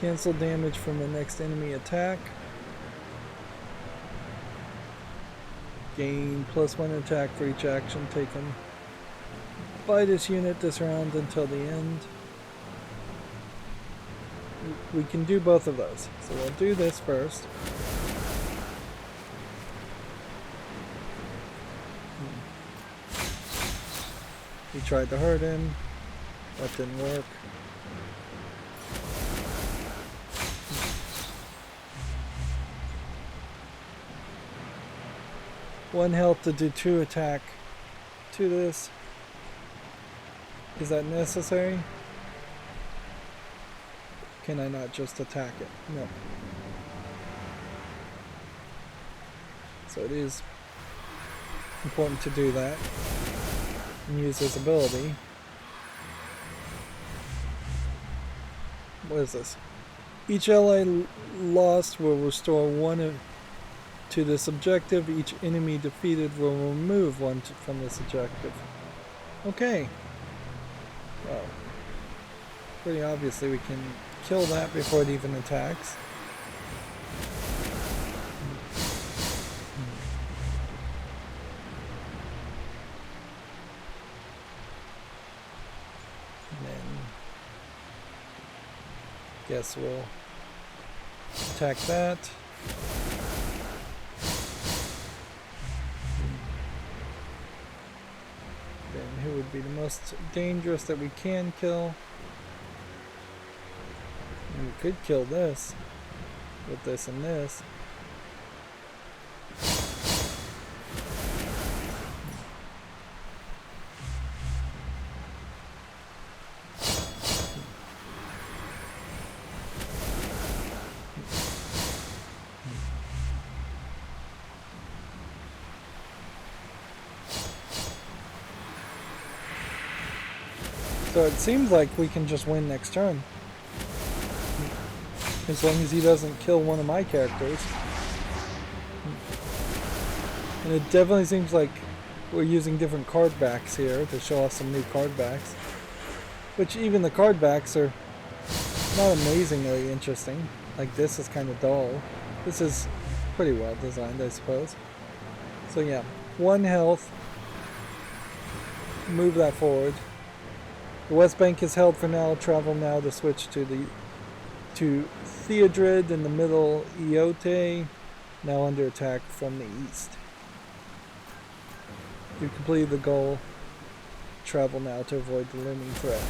Cancel damage from the next enemy attack. Gain +1 attack for each action taken by this unit this round until the end. We can do both of those. So we'll do this first. We tried to hurt him. That didn't work. One health to do 2 attack to this. Is that necessary? Can I not just attack it? No. So it is important to do that and use his ability. What is this? Each ally lost will restore 1 to this objective. Each enemy defeated will remove 1 from this objective. Okay. Well, pretty obviously we can kill that before it even attacks. And then guess we'll attack that. Who would be the most dangerous that we can kill? And we could kill this with this and this. So it seems like we can just win next turn. As long as he doesn't kill one of my characters. And it definitely seems like we're using different card backs here to show off some new card backs. Which even the card backs are not amazingly interesting. Like this is kind of dull. This is pretty well designed, I suppose. So yeah, 1 health. Move that forward. The West Bank is held for now. Travel now to switch to Theodred in the middle. Eote now under attack from the east. You completed the goal. Travel now to avoid the looming threat.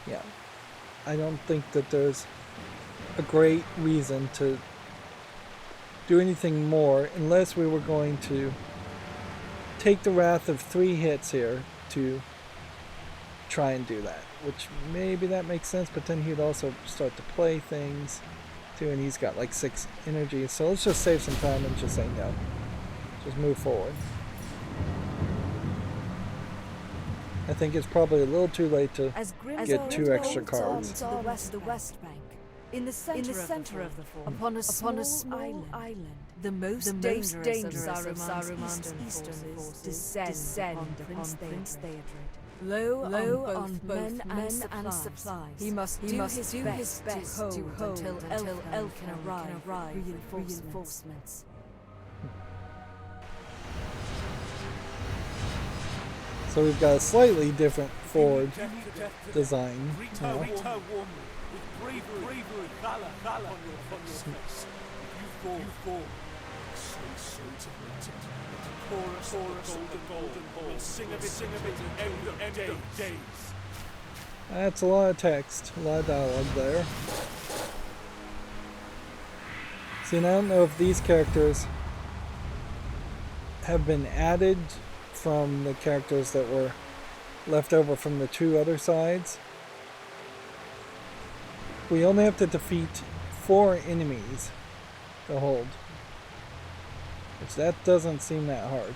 Yeah, I don't think that there's a great reason to do anything more unless we were going to take the wrath of 3 hits here to try and do that, which maybe that makes sense, but then he'd also start to play things too, and he's got like 6 energy, so let's just save some time and just say no. Just move forward. I think it's probably a little too late to get 2 extra cards. The west bank. In the center of the fort, upon a small island, the most dangerous of Saruman's eastern forces descend upon Prince Theodred. Low on both men and supplies, he must do his best to hold until Elf can arrive with reinforcements. So we've got a slightly different forward design now. That's a lot of text, a lot of dialogue there. See, and I don't know if these characters have been added from the characters that were left over from the 2 other sides. We only have to defeat 4 enemies to hold, which that doesn't seem that hard.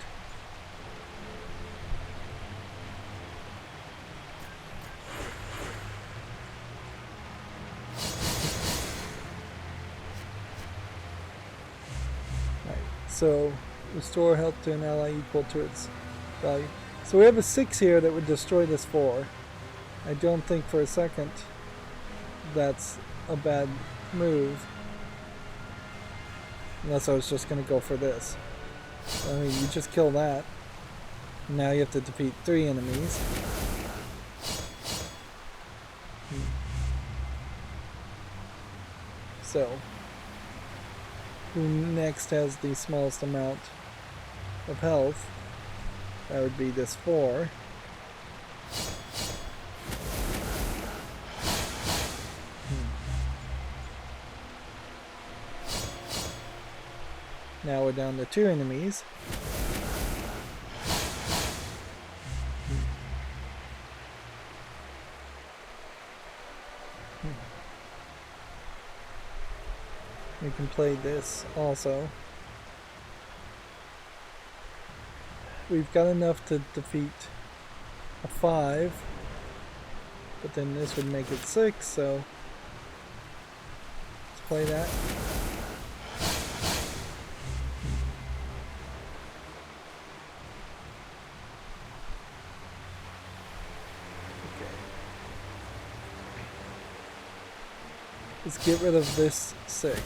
Right, so restore health to an ally equal to its value. So we have a 6 here that would destroy this 4. I don't think for a second that's a bad move. Unless I was just going to go for this. I mean, you just kill that. Now you have to defeat 3 enemies. So, who next has the smallest amount of health? That would be this 4. Now we're down to 2 enemies. We can play this also. We've got enough to defeat a 5, but then this would make it 6, so let's play that. Let's get rid of this 6.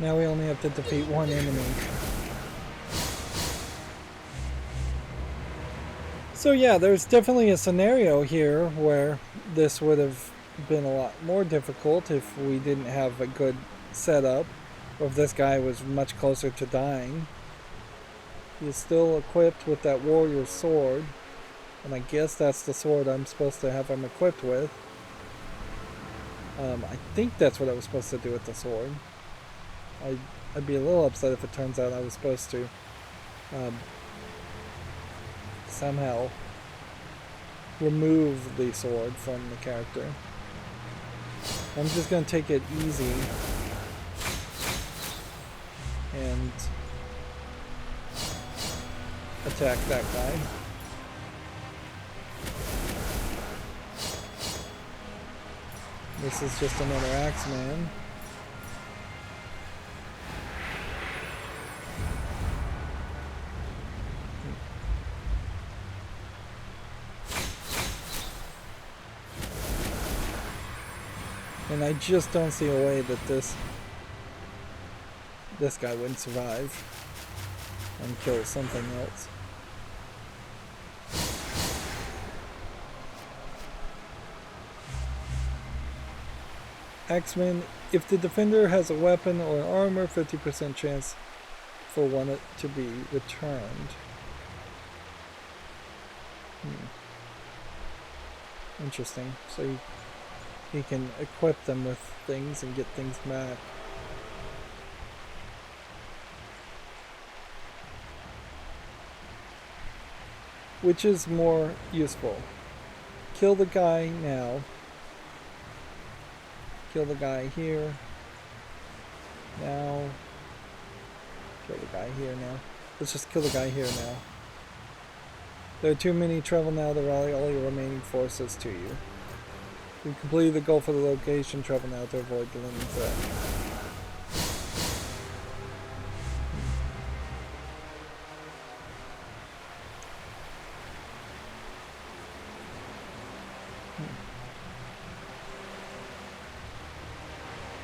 Now we only have to defeat 1 enemy. So yeah, there's definitely a scenario here where this would have been a lot more difficult if we didn't have a good setup, or if this guy was much closer to dying. He's still equipped with that warrior sword, and I guess that's the sword I'm supposed to have him equipped with. I think that's what I was supposed to do with the sword. I'd be a little upset if it turns out I was supposed to somehow remove the sword from the character. I'm just going to take it easy and attack that guy. This is just another Axeman. And I just don't see a way that this guy wouldn't survive and kill something else. Axeman, if the defender has a weapon or armor, 50% chance for one to be returned. Interesting. So he can equip them with things and get things back. Which is more useful? Kill the guy now. Kill the guy here. Now. Kill the guy here now. Let's just kill the guy here now. There are too many. Travel now to rally all your remaining forces to you. You've completed the goal for the location. Travel now to avoid the looming threat.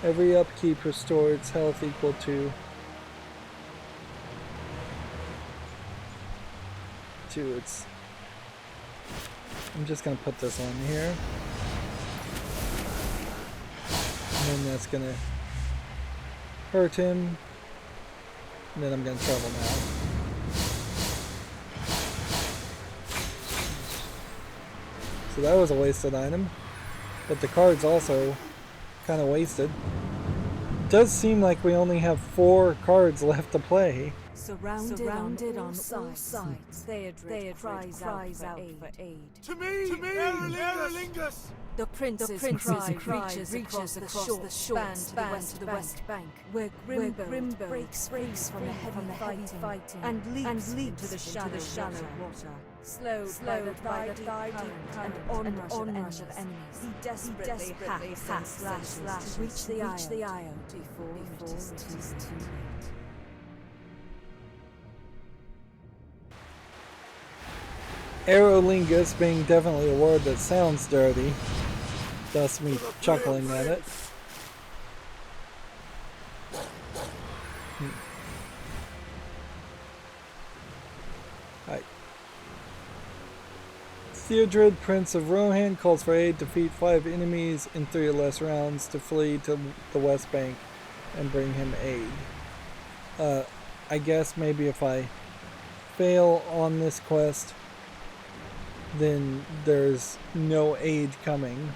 Every upkeep restores health equal to its. I'm just gonna put this on here, and then that's gonna hurt him, and then I'm gonna travel now. So that was a wasted item, but the card's also kind of wasted. It does seem like we only have 4 cards left to play. Surrounded on all sides, Theodred cries out for aid. To me, Aerlingus! The prince's cry reaches across the short span to the west bank, where Grimbo breaks from the heavy fighting and leaps to the shallow water. Slowed by the current and onrush of enemies, he desperately hacks and slashes to reach the Eye before it is too late. Aerolingus being definitely a word that sounds dirty, thus me chuckling at it. Hi. Theodred, Prince of Rohan, calls for aid. Defeat 5 enemies in 3 or less rounds to flee to the West Bank and bring him aid. I guess maybe if I fail on this quest, then there's no aid coming.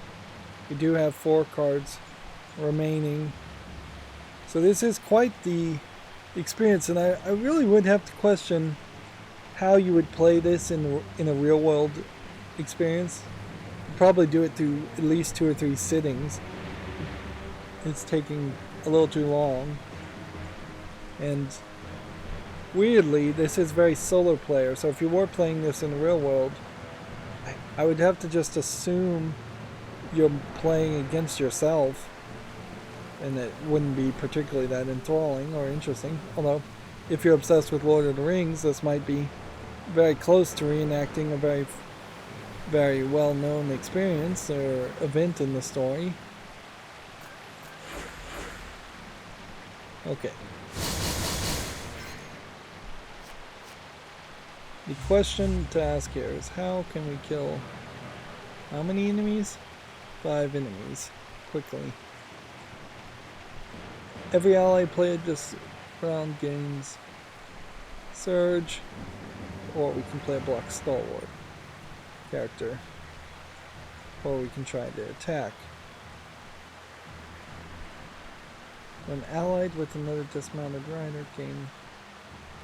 We do have 4 cards remaining. So this is quite the experience, and I really would have to question how you would play this in a real world experience. You'd probably do it through at least 2 or 3 sittings. It's taking a little too long. And weirdly, this is very solo player, so if you were playing this in the real world, I would have to just assume you're playing against yourself, and it wouldn't be particularly that enthralling or interesting. Although, if you're obsessed with Lord of the Rings, this might be very close to reenacting a very, very well-known experience or event in the story. Okay. The question to ask here is, how can we kill how many enemies? 5 enemies quickly. Every ally played this round gains Surge, or we can play a block Stalwart character, or we can try to attack. When allied with another dismounted rider, gain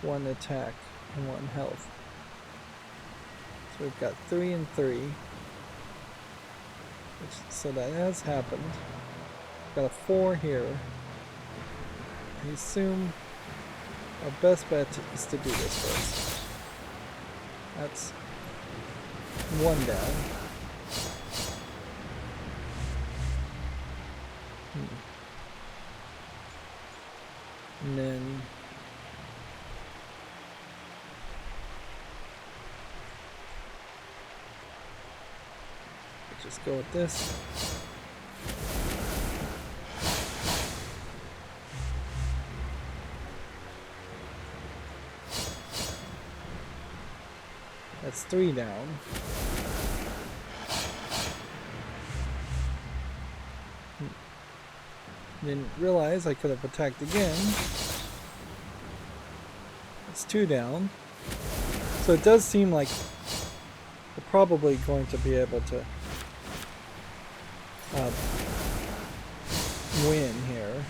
1 attack and 1 health. So we've got 3 and 3. So that has happened. Got a 4 here. I assume our best bet is to do this first. That's 1 down. And then just go with this. That's 3 down. Didn't realize I could have attacked again. That's 2 down. So it does seem like we're probably going to be able to win here.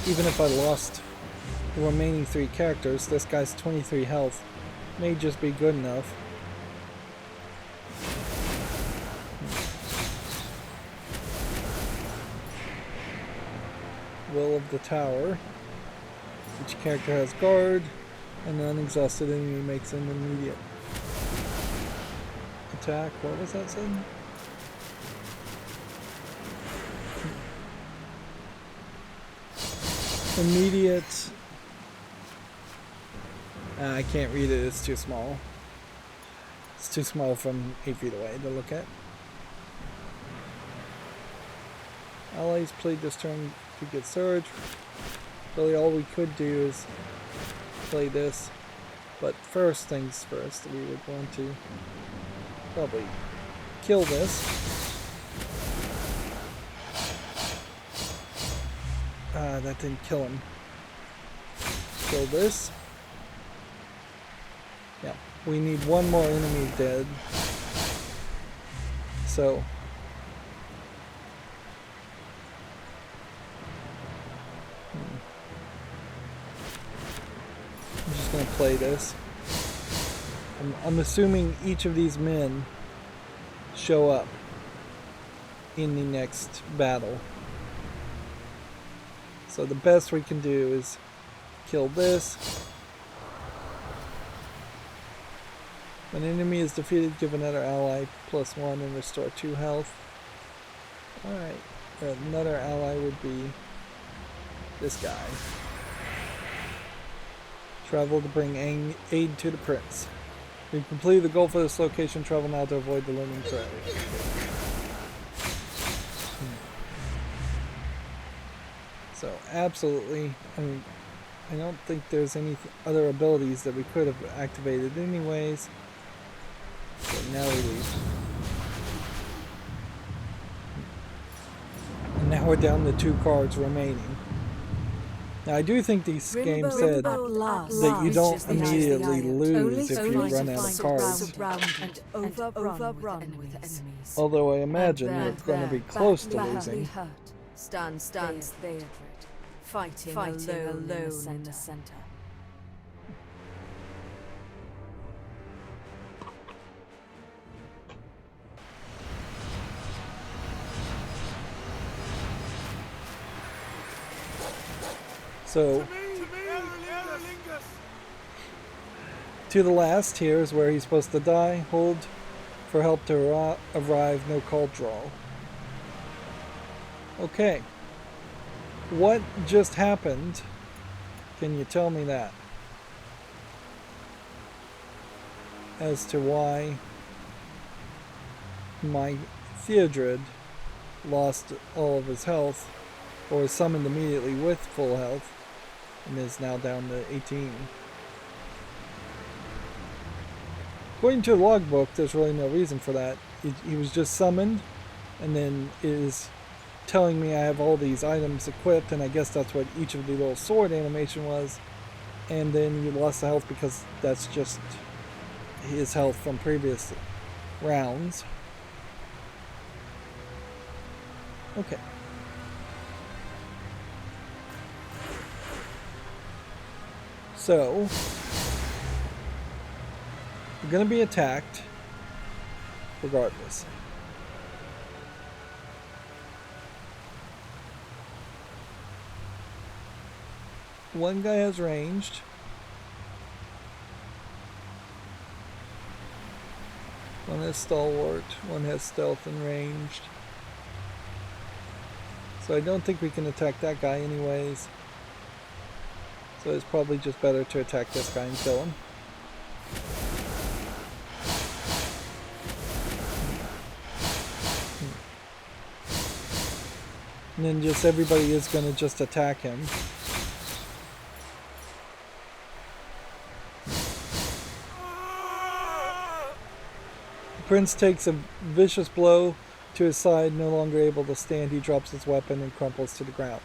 Even if I lost the remaining 3 characters, this guy's 23 health may just be good enough. Will of the Tower. Each character has guard, and an unexhausted enemy makes an immediate attack. What was that said? Immediate. I can't read it, it's too small. It's too small from 8 feet away to look at. Allies played this turn to get surge. Really all we could do is play this. But first things first, we would want to probably kill this. That didn't kill him. Kill this. Yeah, we need one more enemy dead. So I'm just gonna play this. I'm assuming each of these men show up in the next battle. So the best we can do is kill this. When an enemy is defeated, give another ally +1 and restore 2 health. Alright, another ally would be this guy. Travel to bring aid to the prince. We've completed the goal for this location. Travel now to avoid the looming threat. So absolutely, I mean, I don't think there's any other abilities that we could have activated anyways. So now we leave. And now we're down to 2 cards remaining. Now I do think this game said that you don't immediately lose if you run out of cards. Although I imagine you're going to be close to losing. Stands Theodred, fighting alone in the center. So, to the last here is where he's supposed to die. Hold for help to arrive, no call draw. Okay. What just happened? Can you tell me that? As to why my Theodred lost all of his health, or was summoned immediately with full health, and is now down to 18. According to the logbook, there's really no reason for that. He was just summoned, and then is telling me I have all these items equipped, and I guess that's what each of the little sword animation was, and then you lost the health because that's just his health from previous rounds. Okay. So we're going to be attacked regardless. One guy has ranged. One has stalwart. One has stealth and ranged. So I don't think we can attack that guy anyways. So it's probably just better to attack this guy and kill him. And then just everybody is going to just attack him. The prince takes a vicious blow to his side, no longer able to stand. He drops his weapon and crumples to the ground.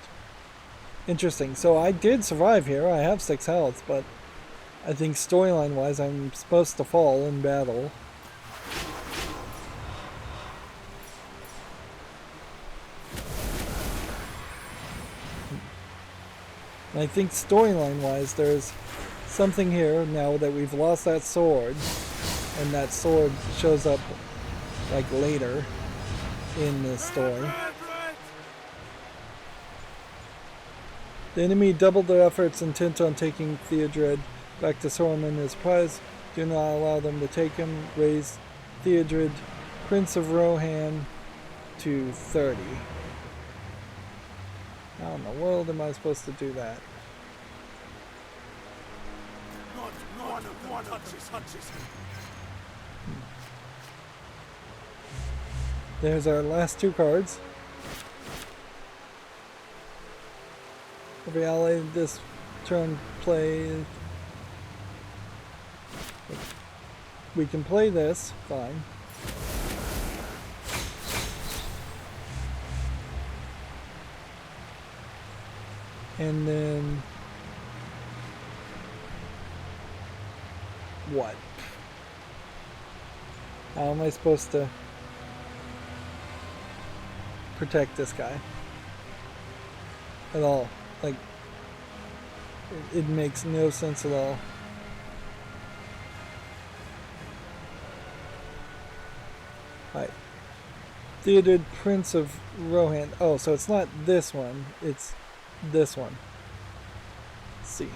Interesting. So I did survive here. I have 6 health, but I think storyline-wise I'm supposed to fall in battle. And I think storyline-wise there's something here now that we've lost that sword, and that sword shows up like later in the story. The enemy doubled their efforts intent on taking Theodred back to Sauron as prize. Do not allow them to take him. Raise Theodred, Prince of Rohan, to 30. How in the world am I supposed to do that? There's our last 2 cards. Every ally this turn play. We can play this, fine. And then what? How am I supposed to protect this guy at all? Like, it makes no sense at all. Alright. Theodred, Prince of Rohan. Oh, so it's not this one, it's this one. Let's see.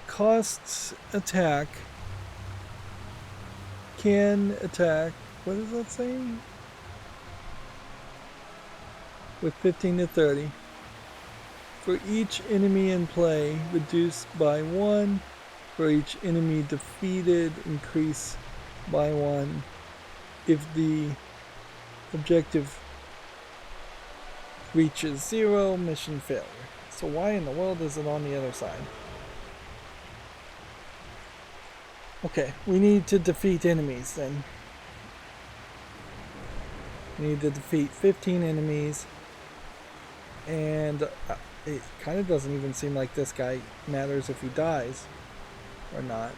Costs attack. Can attack. What is that saying? With 15 to 30. For each enemy in play, reduce by 1. For each enemy defeated, increase by 1. If the objective reaches 0, mission failure. So why in the world is it on the other side? Okay, we need to defeat enemies then. We need to defeat 15 enemies. And it kind of doesn't even seem like this guy matters if he dies or not.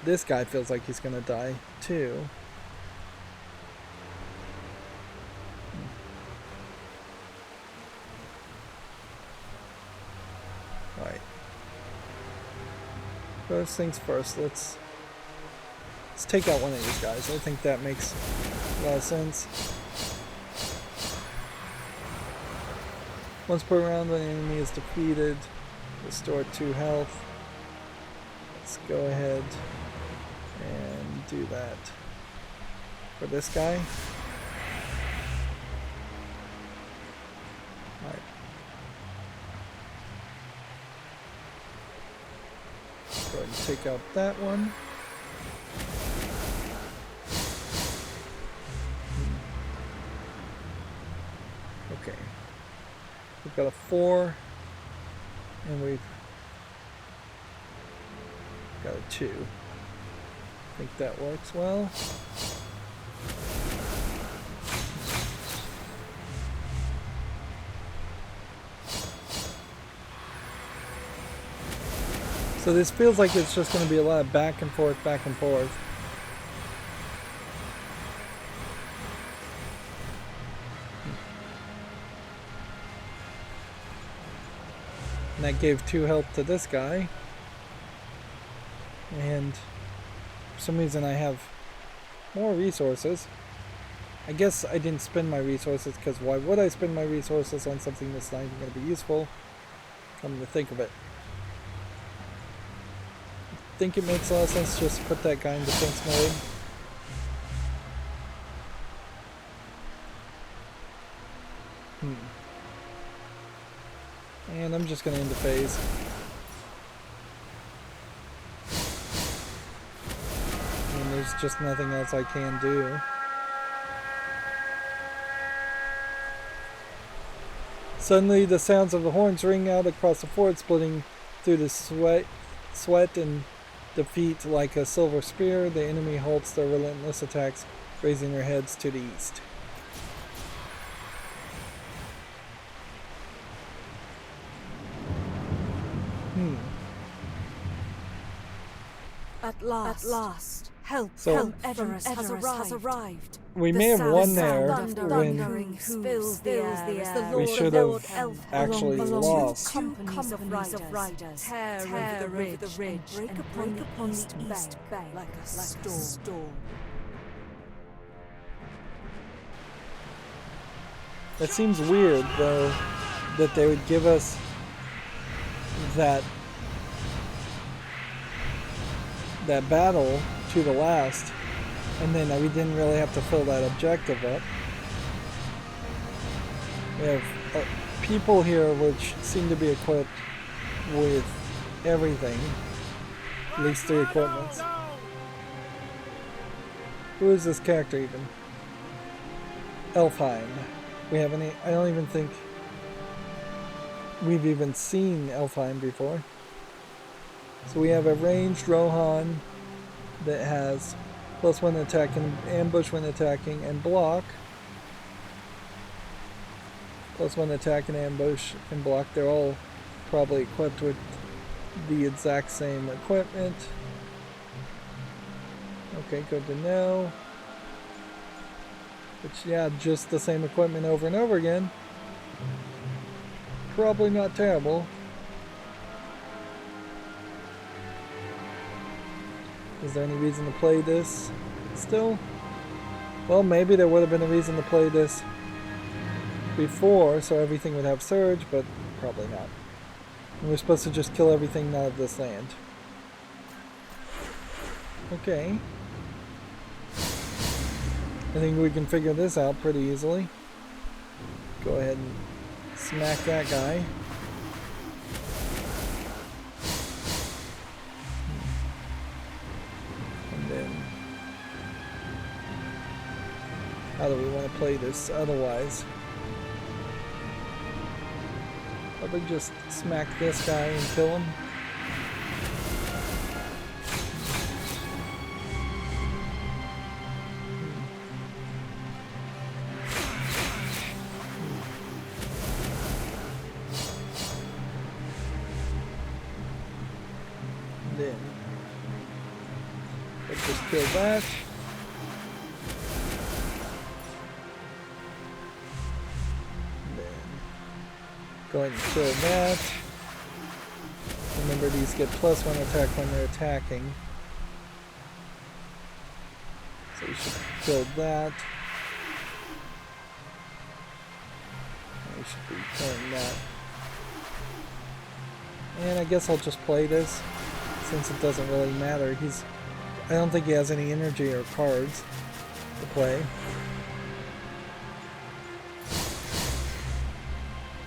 This guy feels like he's gonna die too. Alright. First things first, let's take out one of these guys. I think that makes a lot of sense. Once per round, when an enemy is defeated, restore 2 health. Let's go ahead and do that for this guy. Alright. Go ahead and take out that one. Okay. We've got a 4, and we've got a 2. I think that works well. So this feels like it's just going to be a lot of back and forth, back and forth. And that gave 2 health to this guy. And for some reason I have more resources. I guess I didn't spend my resources because why would I spend my resources on something that's not even going to be useful? Come to think of it. I think it makes a lot of sense just to put that guy in defense mode. And I'm just going to end the phase. And there's just nothing else I can do. Suddenly the sounds of the horns ring out across the fort, splitting through the sweat and defeat like a silver spear. The enemy halts their relentless attacks, raising their heads to the east. At last, help from Everest has arrived. We The may have sound won of there thundering when hooves fills the air as the we Lord should of have Elf actually lost. Two companies of riders tear over the ridge and break upon the east bank like a storm. It seems weird, though, that they would give us that battle to the last, and then we didn't really have to fill that objective up. We have people here which seem to be equipped with everything, at least 3 equipments. Who is this character even? Elfheim. We have any? I don't even think we've even seen Elfheim before. So we have a ranged Rohan that has +1 attack and ambush when attacking and block. +1 attack and ambush and block. They're all probably equipped with the exact same equipment. Okay, good to know. Which, yeah, just the same equipment over and over again. Probably not terrible. Is there any reason to play this still? Well, maybe there would have been a reason to play this before, so everything would have surge, but probably not. And we're supposed to just kill everything out of this land. Okay. I think we can figure this out pretty easily. Go ahead and smack that guy. And then, how do we want to play this otherwise? Probably just smack this guy and kill him. Then let's just kill that. Then go ahead and kill that. Remember, these get +1 attack when they're attacking. So we should kill that. We should be killing that. And I guess I'll just play this, since it doesn't really matter. I don't think he has any energy or cards to play.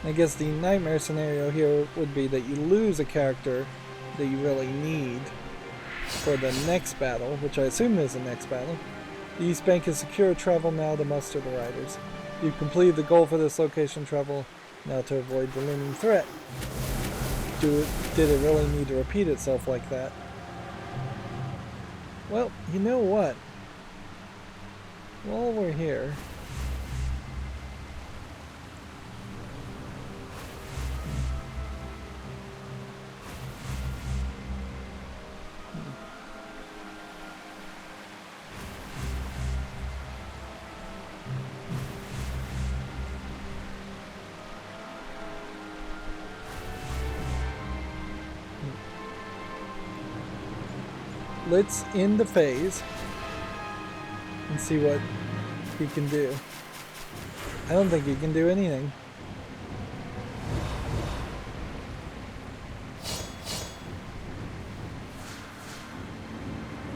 I guess the nightmare scenario here would be that you lose a character that you really need for the next battle, which I assume is the next battle. The East Bank is secure. Travel now to muster the riders. You've completed the goal for this location. Travel now to avoid the looming threat. Did it really need to repeat itself like that? Well, you know what? While we're here, let's end the phase and see what he can do. I don't think he can do anything.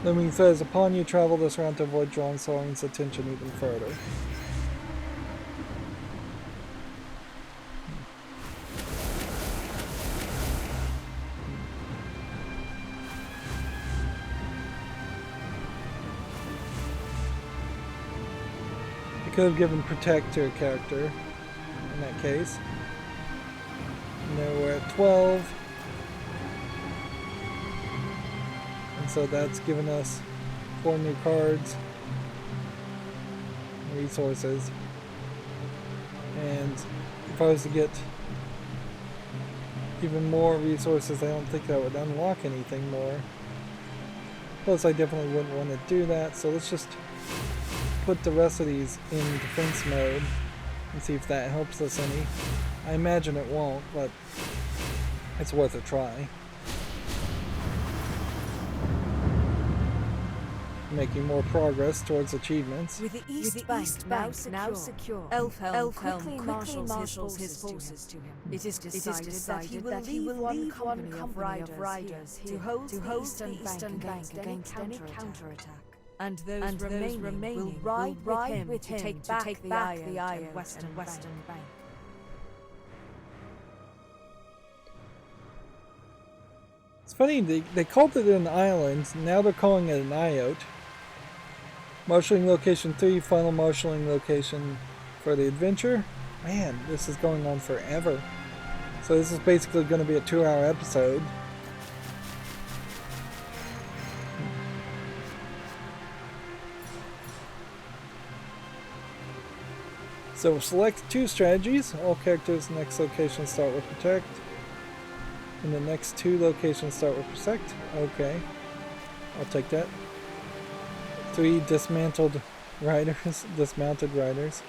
Looming says, upon you travel this round to avoid drawing Sauron's attention even further. Could have given Protector character in that case. Now we're at 12. And so that's given us 4 new cards, resources. And if I was to get even more resources, I don't think that would unlock anything more. Plus, I definitely wouldn't want to do that, so let's just put the rest of these in defense mode and see if that helps us any. I imagine it won't, but it's worth a try. Making more progress towards achievements. With the East Bank now secure, Elfhelm quickly marshals his forces to him. It is decided that he will leave one company of riders to hold the Eastern Bank against any counterattack. And those remaining will ride with him to take back the Eye and Western Bank. It's funny, they called it an island, now they're calling it an Iot. Marshalling location 3, final marshalling location for the adventure. Man, this is going on forever. So this is basically going to be a 2-hour episode. So select 2 strategies. All characters next location start with protect. And the next 2 locations start with protect. Okay. I'll take that. 3 dismantled riders, dismounted riders.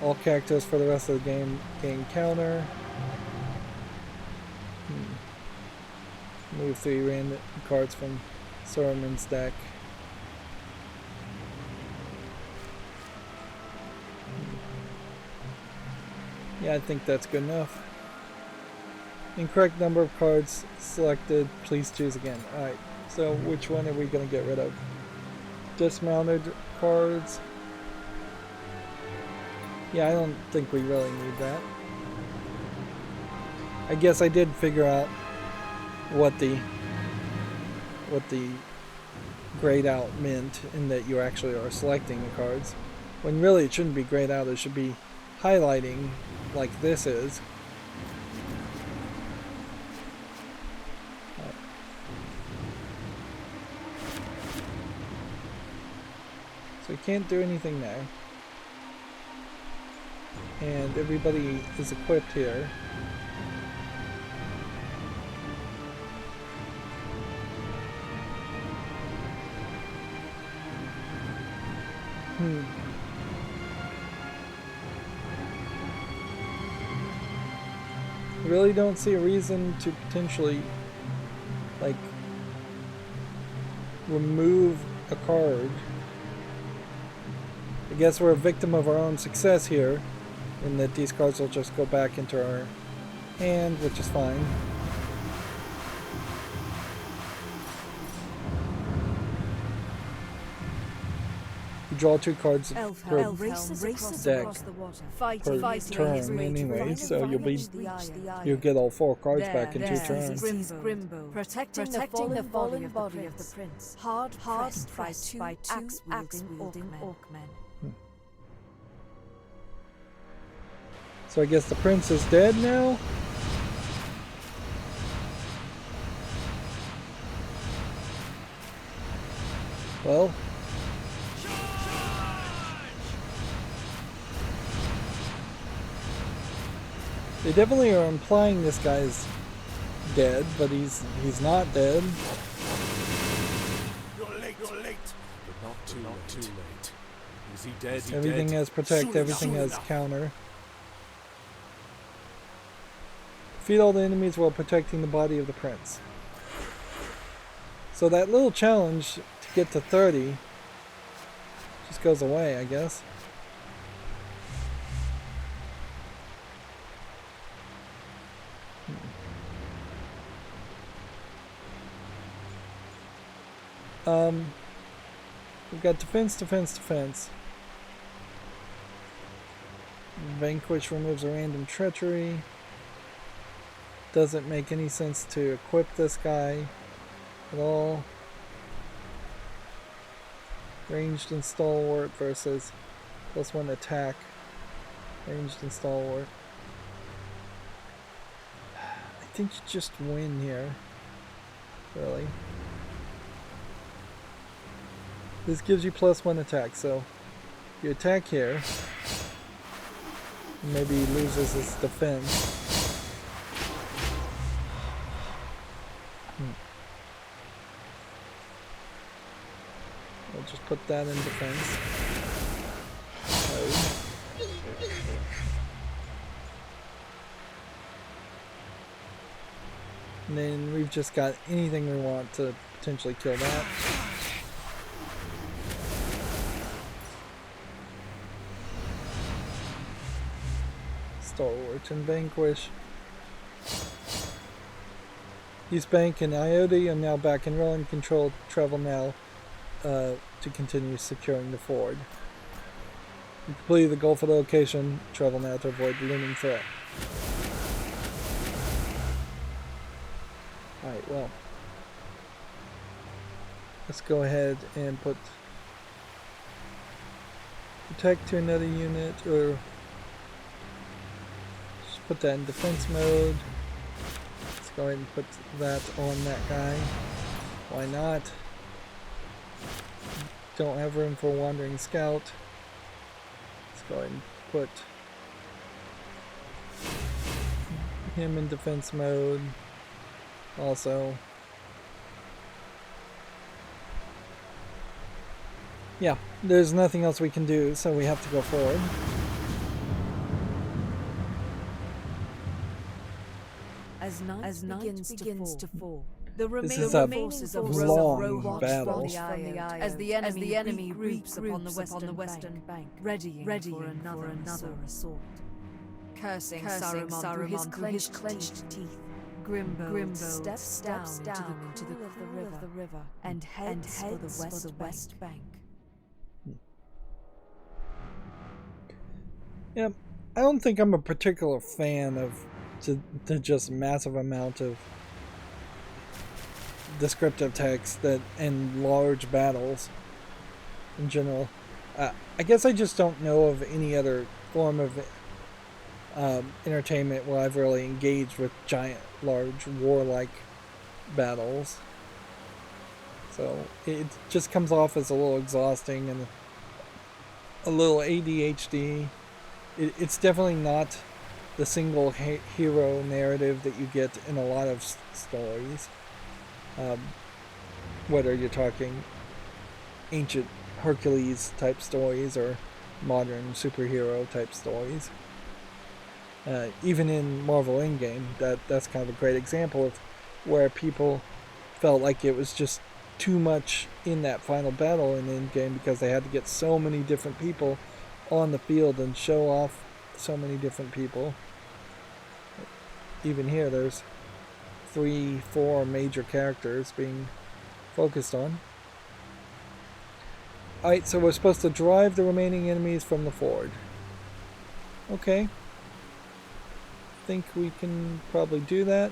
All characters for the rest of the game gain counter. Move 3 random cards from Saruman's deck. Yeah, I think that's good enough. Incorrect number of cards selected. Please choose again. Alright. So, which one are we going to get rid of? Dismounted cards. Yeah, I don't think we really need that. I guess I did figure out what the grayed out meant, in that you actually are selecting the cards. When really it shouldn't be grayed out, it should be highlighting like this is. So we can't do anything there. And everybody is equipped here. I really don't see a reason to potentially, like, remove a card. I guess we're a victim of our own success here, in that these cards will just go back into our hand, which is fine. You draw 2 cards per deck per turn anyway, so you'll get all 4 cards back in 2 turns. Protecting the fallen body of the prince, hard pressed by 2 axe-wielding orcmen. So I guess the prince is dead now? Well, they definitely are implying this guy's dead, but he's not dead. You're late, but not too late. Is he dead? Everything has protect, everything has counter. Defeat all the enemies while protecting the body of the prince. So that little challenge to get to 30 just goes away, I guess. We've got defense. Vanquish removes a random treachery. Doesn't make any sense to equip this guy at all. Ranged and stalwart versus +1 attack. Ranged and stalwart. I think you just win here. Really. This gives you +1 attack, so you attack here. Maybe he loses his defense. put that in defense. And then we've just got anything we want to potentially kill that. Stalwart and Vanquish. East Bank and Iota are now back in rolling control. Travel now to continue securing the ford. You completed the goal for the location. Travel now to avoid the looming threat. Alright, well. Let's go ahead and put protect to another unit, or just put that in defense mode. Let's go ahead and put that on that guy. Why not? Don't have room for wandering scout. Let's go ahead and put him in defense mode. Also, yeah, there's nothing else we can do, so we have to go forward. As night begins to fall, the This is remaining a forces of long battle. as the enemy groups upon the western bank, readying for another assault. Cursing Saruman through his clenched teeth, Grimbo steps down to the cool of the river and heads for the west bank. Yeah, I don't think I'm a particular fan of the just massive amount of descriptive text that and large battles in general. I guess I just don't know of any other form of entertainment where I've really engaged with giant, large, warlike battles. So it just comes off as a little exhausting and a little ADHD. It's definitely not the single hero narrative that you get in a lot of stories. Whether you're talking ancient Hercules type stories or modern superhero type stories. Even in Marvel Endgame, that's kind of a great example of where people felt like it was just too much in that final battle in Endgame because they had to get so many different people on the field and show off so many different people. Even here, there's 3-4 major characters being focused on. Alright, so we're supposed to drive the remaining enemies from the ford. Okay. Think we can probably do that.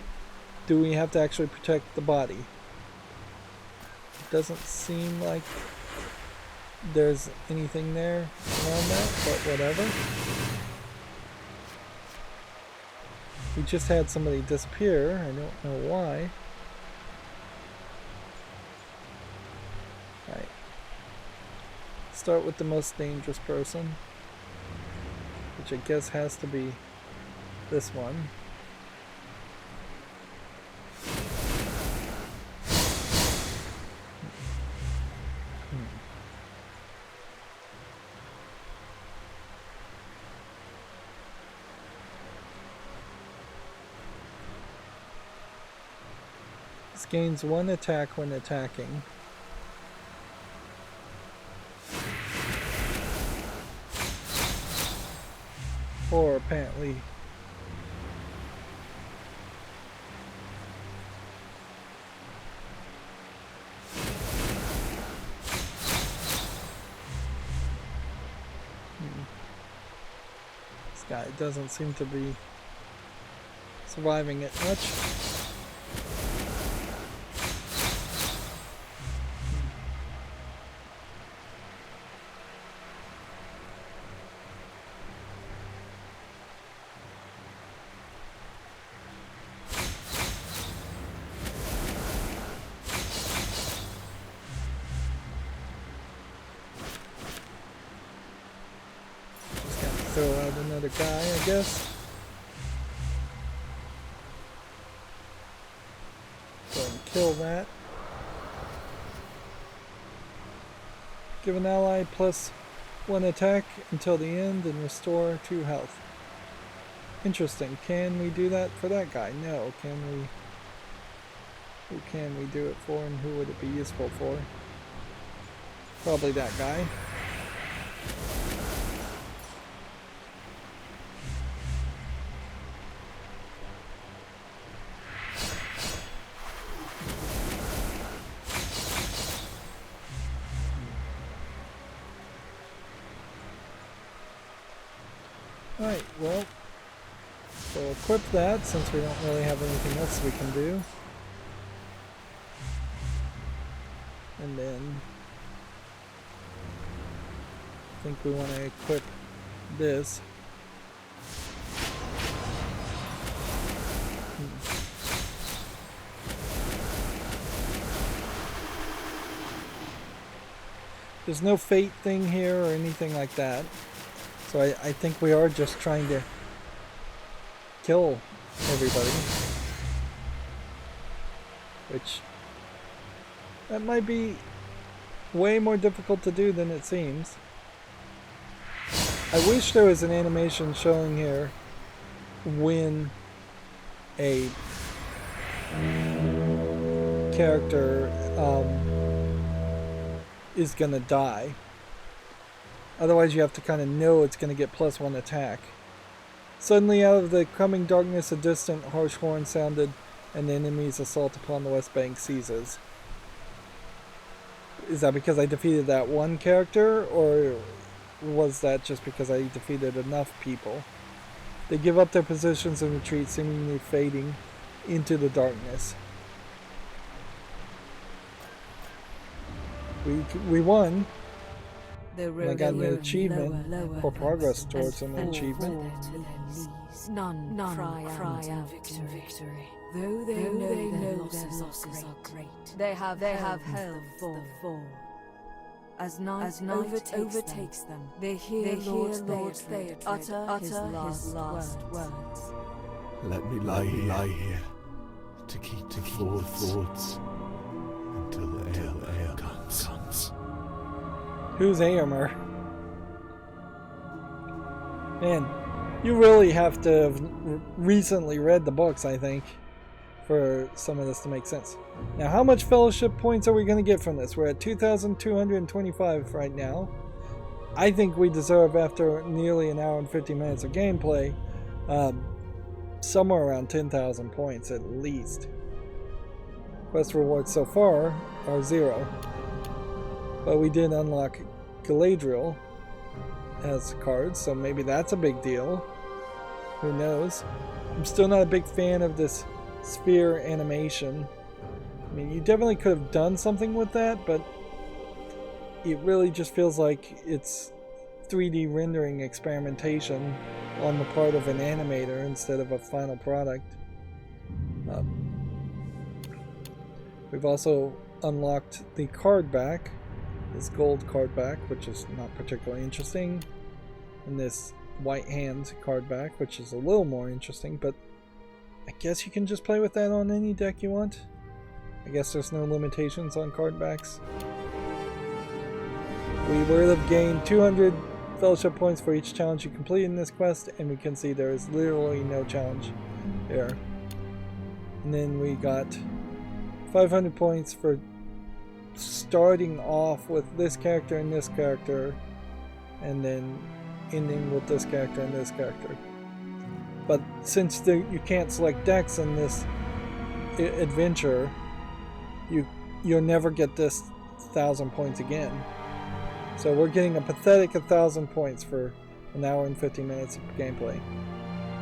Do we have to actually protect the body? It doesn't seem like there's anything there around that, but whatever. We just had somebody disappear. I don't know why. Alright. Start with the most dangerous person, which I guess has to be this one. This gains 1 attack when attacking. Or apparently this guy doesn't seem to be surviving it much. Throw out another guy, I guess. Go ahead and kill that. Give an ally +1 attack until the end and restore 2 health. Interesting. Can we do that for that guy? No. Can we? Who can we do it for, and who would it be useful for? Probably that guy. Alright, well, we'll equip that since we don't really have anything else we can do. And then I think we want to equip this. There's no fate thing here or anything like that. So I think we are just trying to kill everybody. Which, that might be way more difficult to do than it seems. I wish there was an animation showing here when a character is gonna die. Otherwise you have to kind of know it's gonna get +1 attack. Suddenly out of the coming darkness a distant harsh horn sounded, and the enemy's assault upon the west bank ceases. Is that because I defeated that one character, or was that just because I defeated enough people? They give up their positions and retreat, seemingly fading into the darkness. We won. And I got an achievement for progress towards an achievement. None cry out victory. Though they know their losses are great, they have held the fall. As night overtakes them, they hear Lord Theodred utter his last words. Let me lie here to keep the thoughts until the air comes. Who's Aomer? Man, you really have to have recently read the books, I think, for some of this to make sense. Now, how much fellowship points are we going to get from this? We're at 2,225 right now. I think we deserve, after nearly an hour and 50 minutes of gameplay, somewhere around 10,000 points at least. Quest rewards so far are 0. But we did unlock Galadriel as cards, so maybe that's a big deal. Who knows? I'm still not a big fan of this sphere animation. I mean, you definitely could have done something with that, but it really just feels like it's 3D rendering experimentation on the part of an animator instead of a final product. We've also unlocked the card back. This gold card back, which is not particularly interesting, and this white hand card back, which is a little more interesting, but I guess you can just play with that on any deck you want. I guess there's no limitations on card backs. We will have gained 200 fellowship points for each challenge you complete in this quest, and we can see there is literally no challenge there. And then we got 500 points for starting off with this character and this character, and then ending with this character and this character. But since you can't select decks in this adventure, you'll never get this 1,000 points again. So we're getting a pathetic 1,000 points for an hour and 50 minutes of gameplay.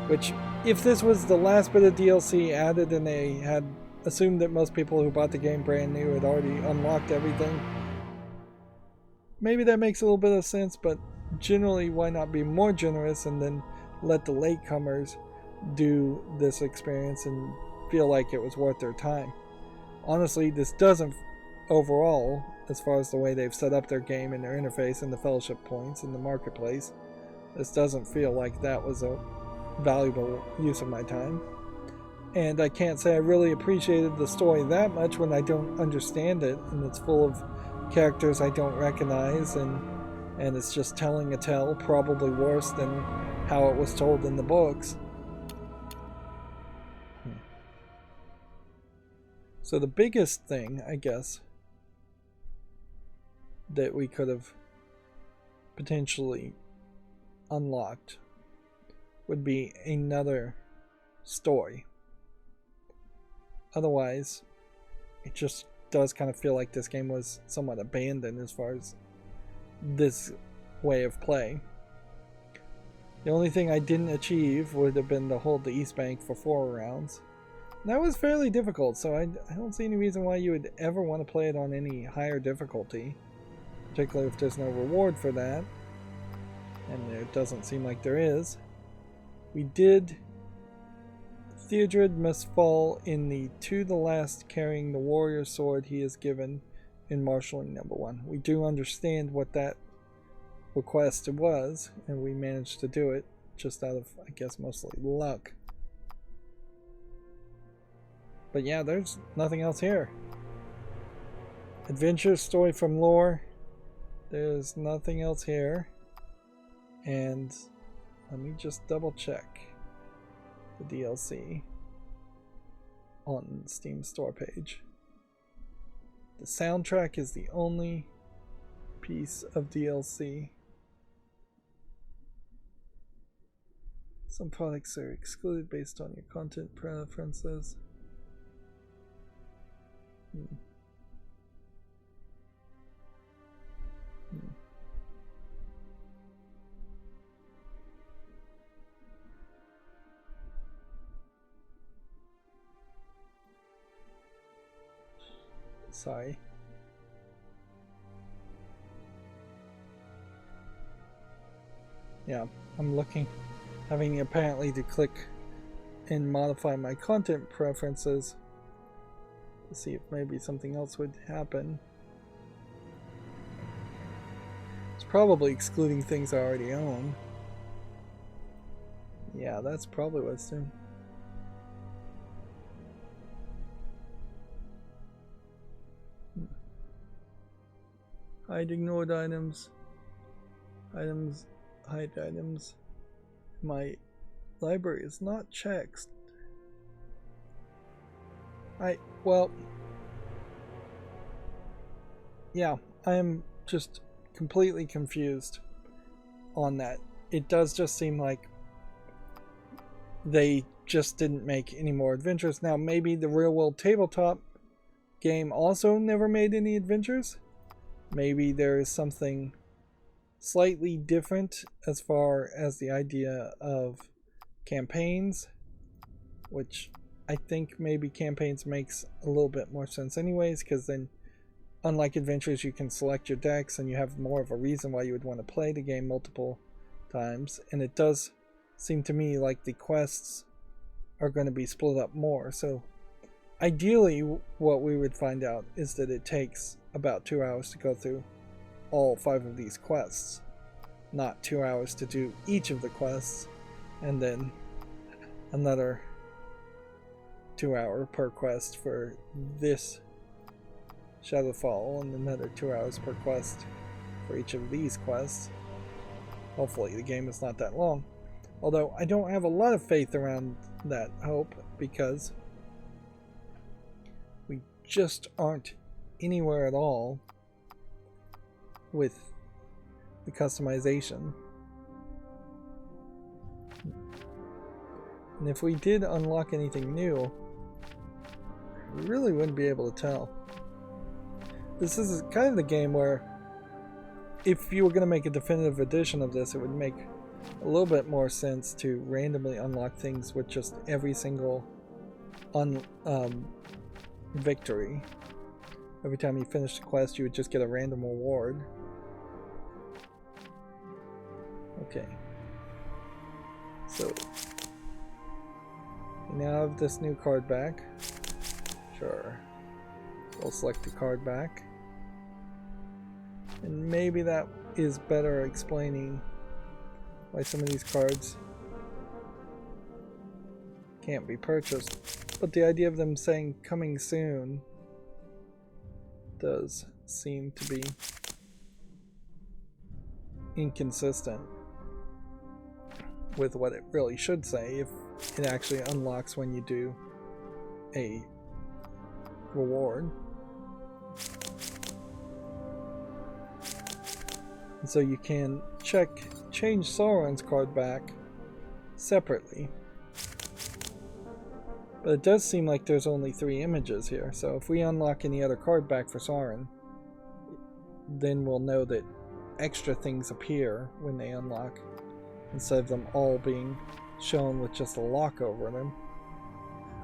Which, if this was the last bit of DLC added and they had assumed that most people who bought the game brand new had already unlocked everything, maybe that makes a little bit of sense, but generally why not be more generous and then let the latecomers do this experience and feel like it was worth their time. Honestly, this doesn't overall, as far as the way they've set up their game and their interface and the fellowship points and the marketplace, this doesn't feel like that was a valuable use of my time. And I can't say I really appreciated the story that much when I don't understand it, and it's full of characters I don't recognize, and it's just telling a tale, probably worse than how it was told in the books. So the biggest thing, I guess, that we could have potentially unlocked would be another story. Otherwise, it just does kind of feel like this game was somewhat abandoned as far as this way of play. The only thing I didn't achieve would have been to hold the East Bank for 4 rounds. That was fairly difficult, so I don't see any reason why you would ever want to play it on any higher difficulty, particularly if there's no reward for that, and it doesn't seem like there is. We did... Theodred must fall in the to the last carrying the warrior sword he is given in marshalling number 1. We do understand what that request was, and we managed to do it just out of, I guess, mostly luck. But yeah, there's nothing else here. Adventure, story from lore. There's nothing else here. And let me just double check the DLC on the Steam store page. The soundtrack is the only piece of DLC. Some products are excluded based on your content preferences. Sorry. Yeah, I'm looking, having apparently to click and modify my content preferences to see if maybe something else would happen. It's probably excluding things I already own. Yeah, that's probably what it's doing. Hide ignored items. Hide items. My library is not checked. Well, yeah, I am just completely confused on that. It does just seem like they just didn't make any more adventures. Now, maybe the real world tabletop game also never made any adventures. Maybe there is something slightly different as far as the idea of campaigns, which I think maybe campaigns makes a little bit more sense anyways, because then unlike adventures you can select your decks and you have more of a reason why you would want to play the game multiple times, and it does seem to me like the quests are going to be split up more. So ideally what we would find out is that it takes about 2 hours to go through all 5 of these quests, not 2 hours to do each of the quests and then another 2 hour per quest for this Shadowfall and another 2 hours per quest for each of these quests. Hopefully the game is not that long, although I don't have a lot of faith around that hope because we just aren't anywhere at all with the customization. And if we did unlock anything new, we really wouldn't be able to tell. This is kind of the game where if you were going to make a definitive edition of this, it would make a little bit more sense to randomly unlock things with just every single victory. Every time you finish the quest, you would just get a random reward. Okay. So, we now have this new card back. Sure. We'll select the card back. And maybe that is better explaining why some of these cards can't be purchased. But the idea of them saying coming soon does seem to be inconsistent with what it really should say if it actually unlocks when you do a reward. And so you can change Sauron's card back separately. But it does seem like there's only 3 images here, so if we unlock any other card back for Sauron, then we'll know that extra things appear when they unlock, instead of them all being shown with just a lock over them.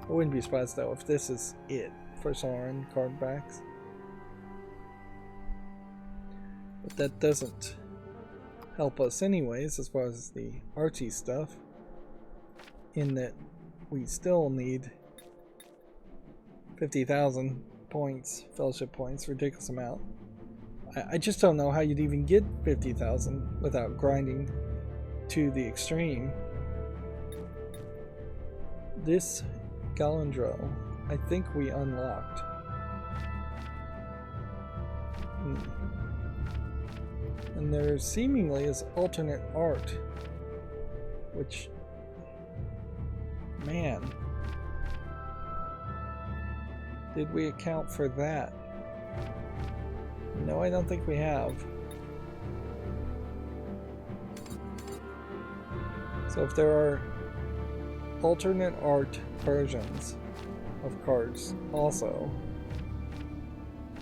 I wouldn't be surprised though if this is it for Sauron card backs. But that doesn't help us anyways as far as the artsy stuff, in that we still need 50,000 points, fellowship points, ridiculous amount. I just don't know how you'd even get 50,000 without grinding to the extreme. This Galadriel, I think we unlocked. And there seemingly is alternate art, which, man, did we account for that? No, I don't think we have. So if there are alternate art versions of cards also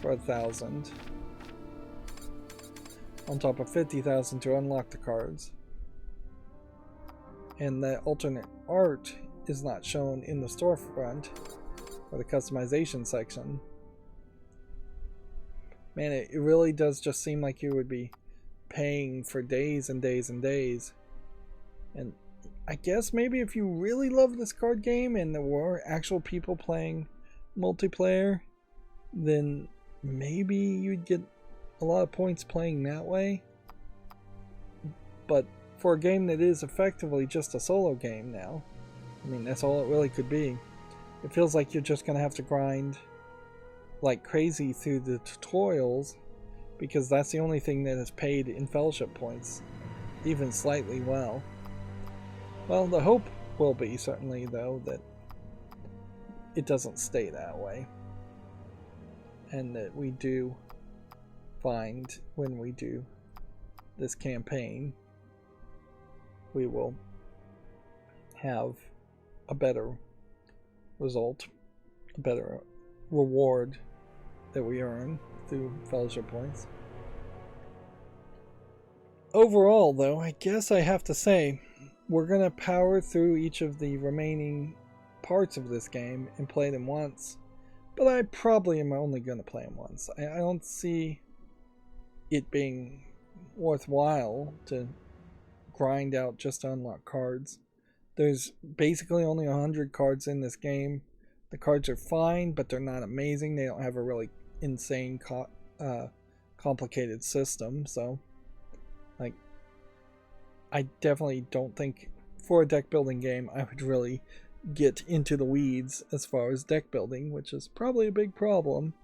for 1,000 on top of 50,000 to unlock the cards, and that alternate art is not shown in the storefront or the customization section, man, it really does just seem like you would be paying for days and days and days. And I guess maybe if you really love this card game and there were actual people playing multiplayer, then maybe you'd get a lot of points playing that way. But for a game that is effectively just a solo game now, I mean, that's all it really could be. It feels like you're just going to have to grind like crazy through the tutorials, because that's the only thing that is paid in fellowship points, even slightly well. Well, the hope will be, certainly, though, that it doesn't stay that way. And that we do find, when we do this campaign, we will have a better result, a better reward that we earn through fellowship points. Overall, though, I guess I have to say, we're going to power through each of the remaining parts of this game and play them once, but I probably am only going to play them once. I don't see it being worthwhile to grind out just to unlock cards. There's basically only 100 cards in this game. The cards are fine, but they're not amazing. They don't have a really insane complicated system, so like, I definitely don't think for a deck building game I would really get into the weeds as far as deck building, which is probably a big problem.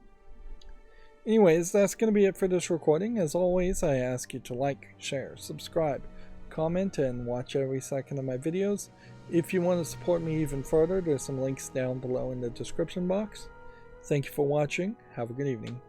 Anyways, that's going to be it for this recording. As always, I ask you to like, share, subscribe, comment, and watch every second of my videos. If you want to support me even further, there's some links down below in the description box. Thank you for watching. Have a good evening.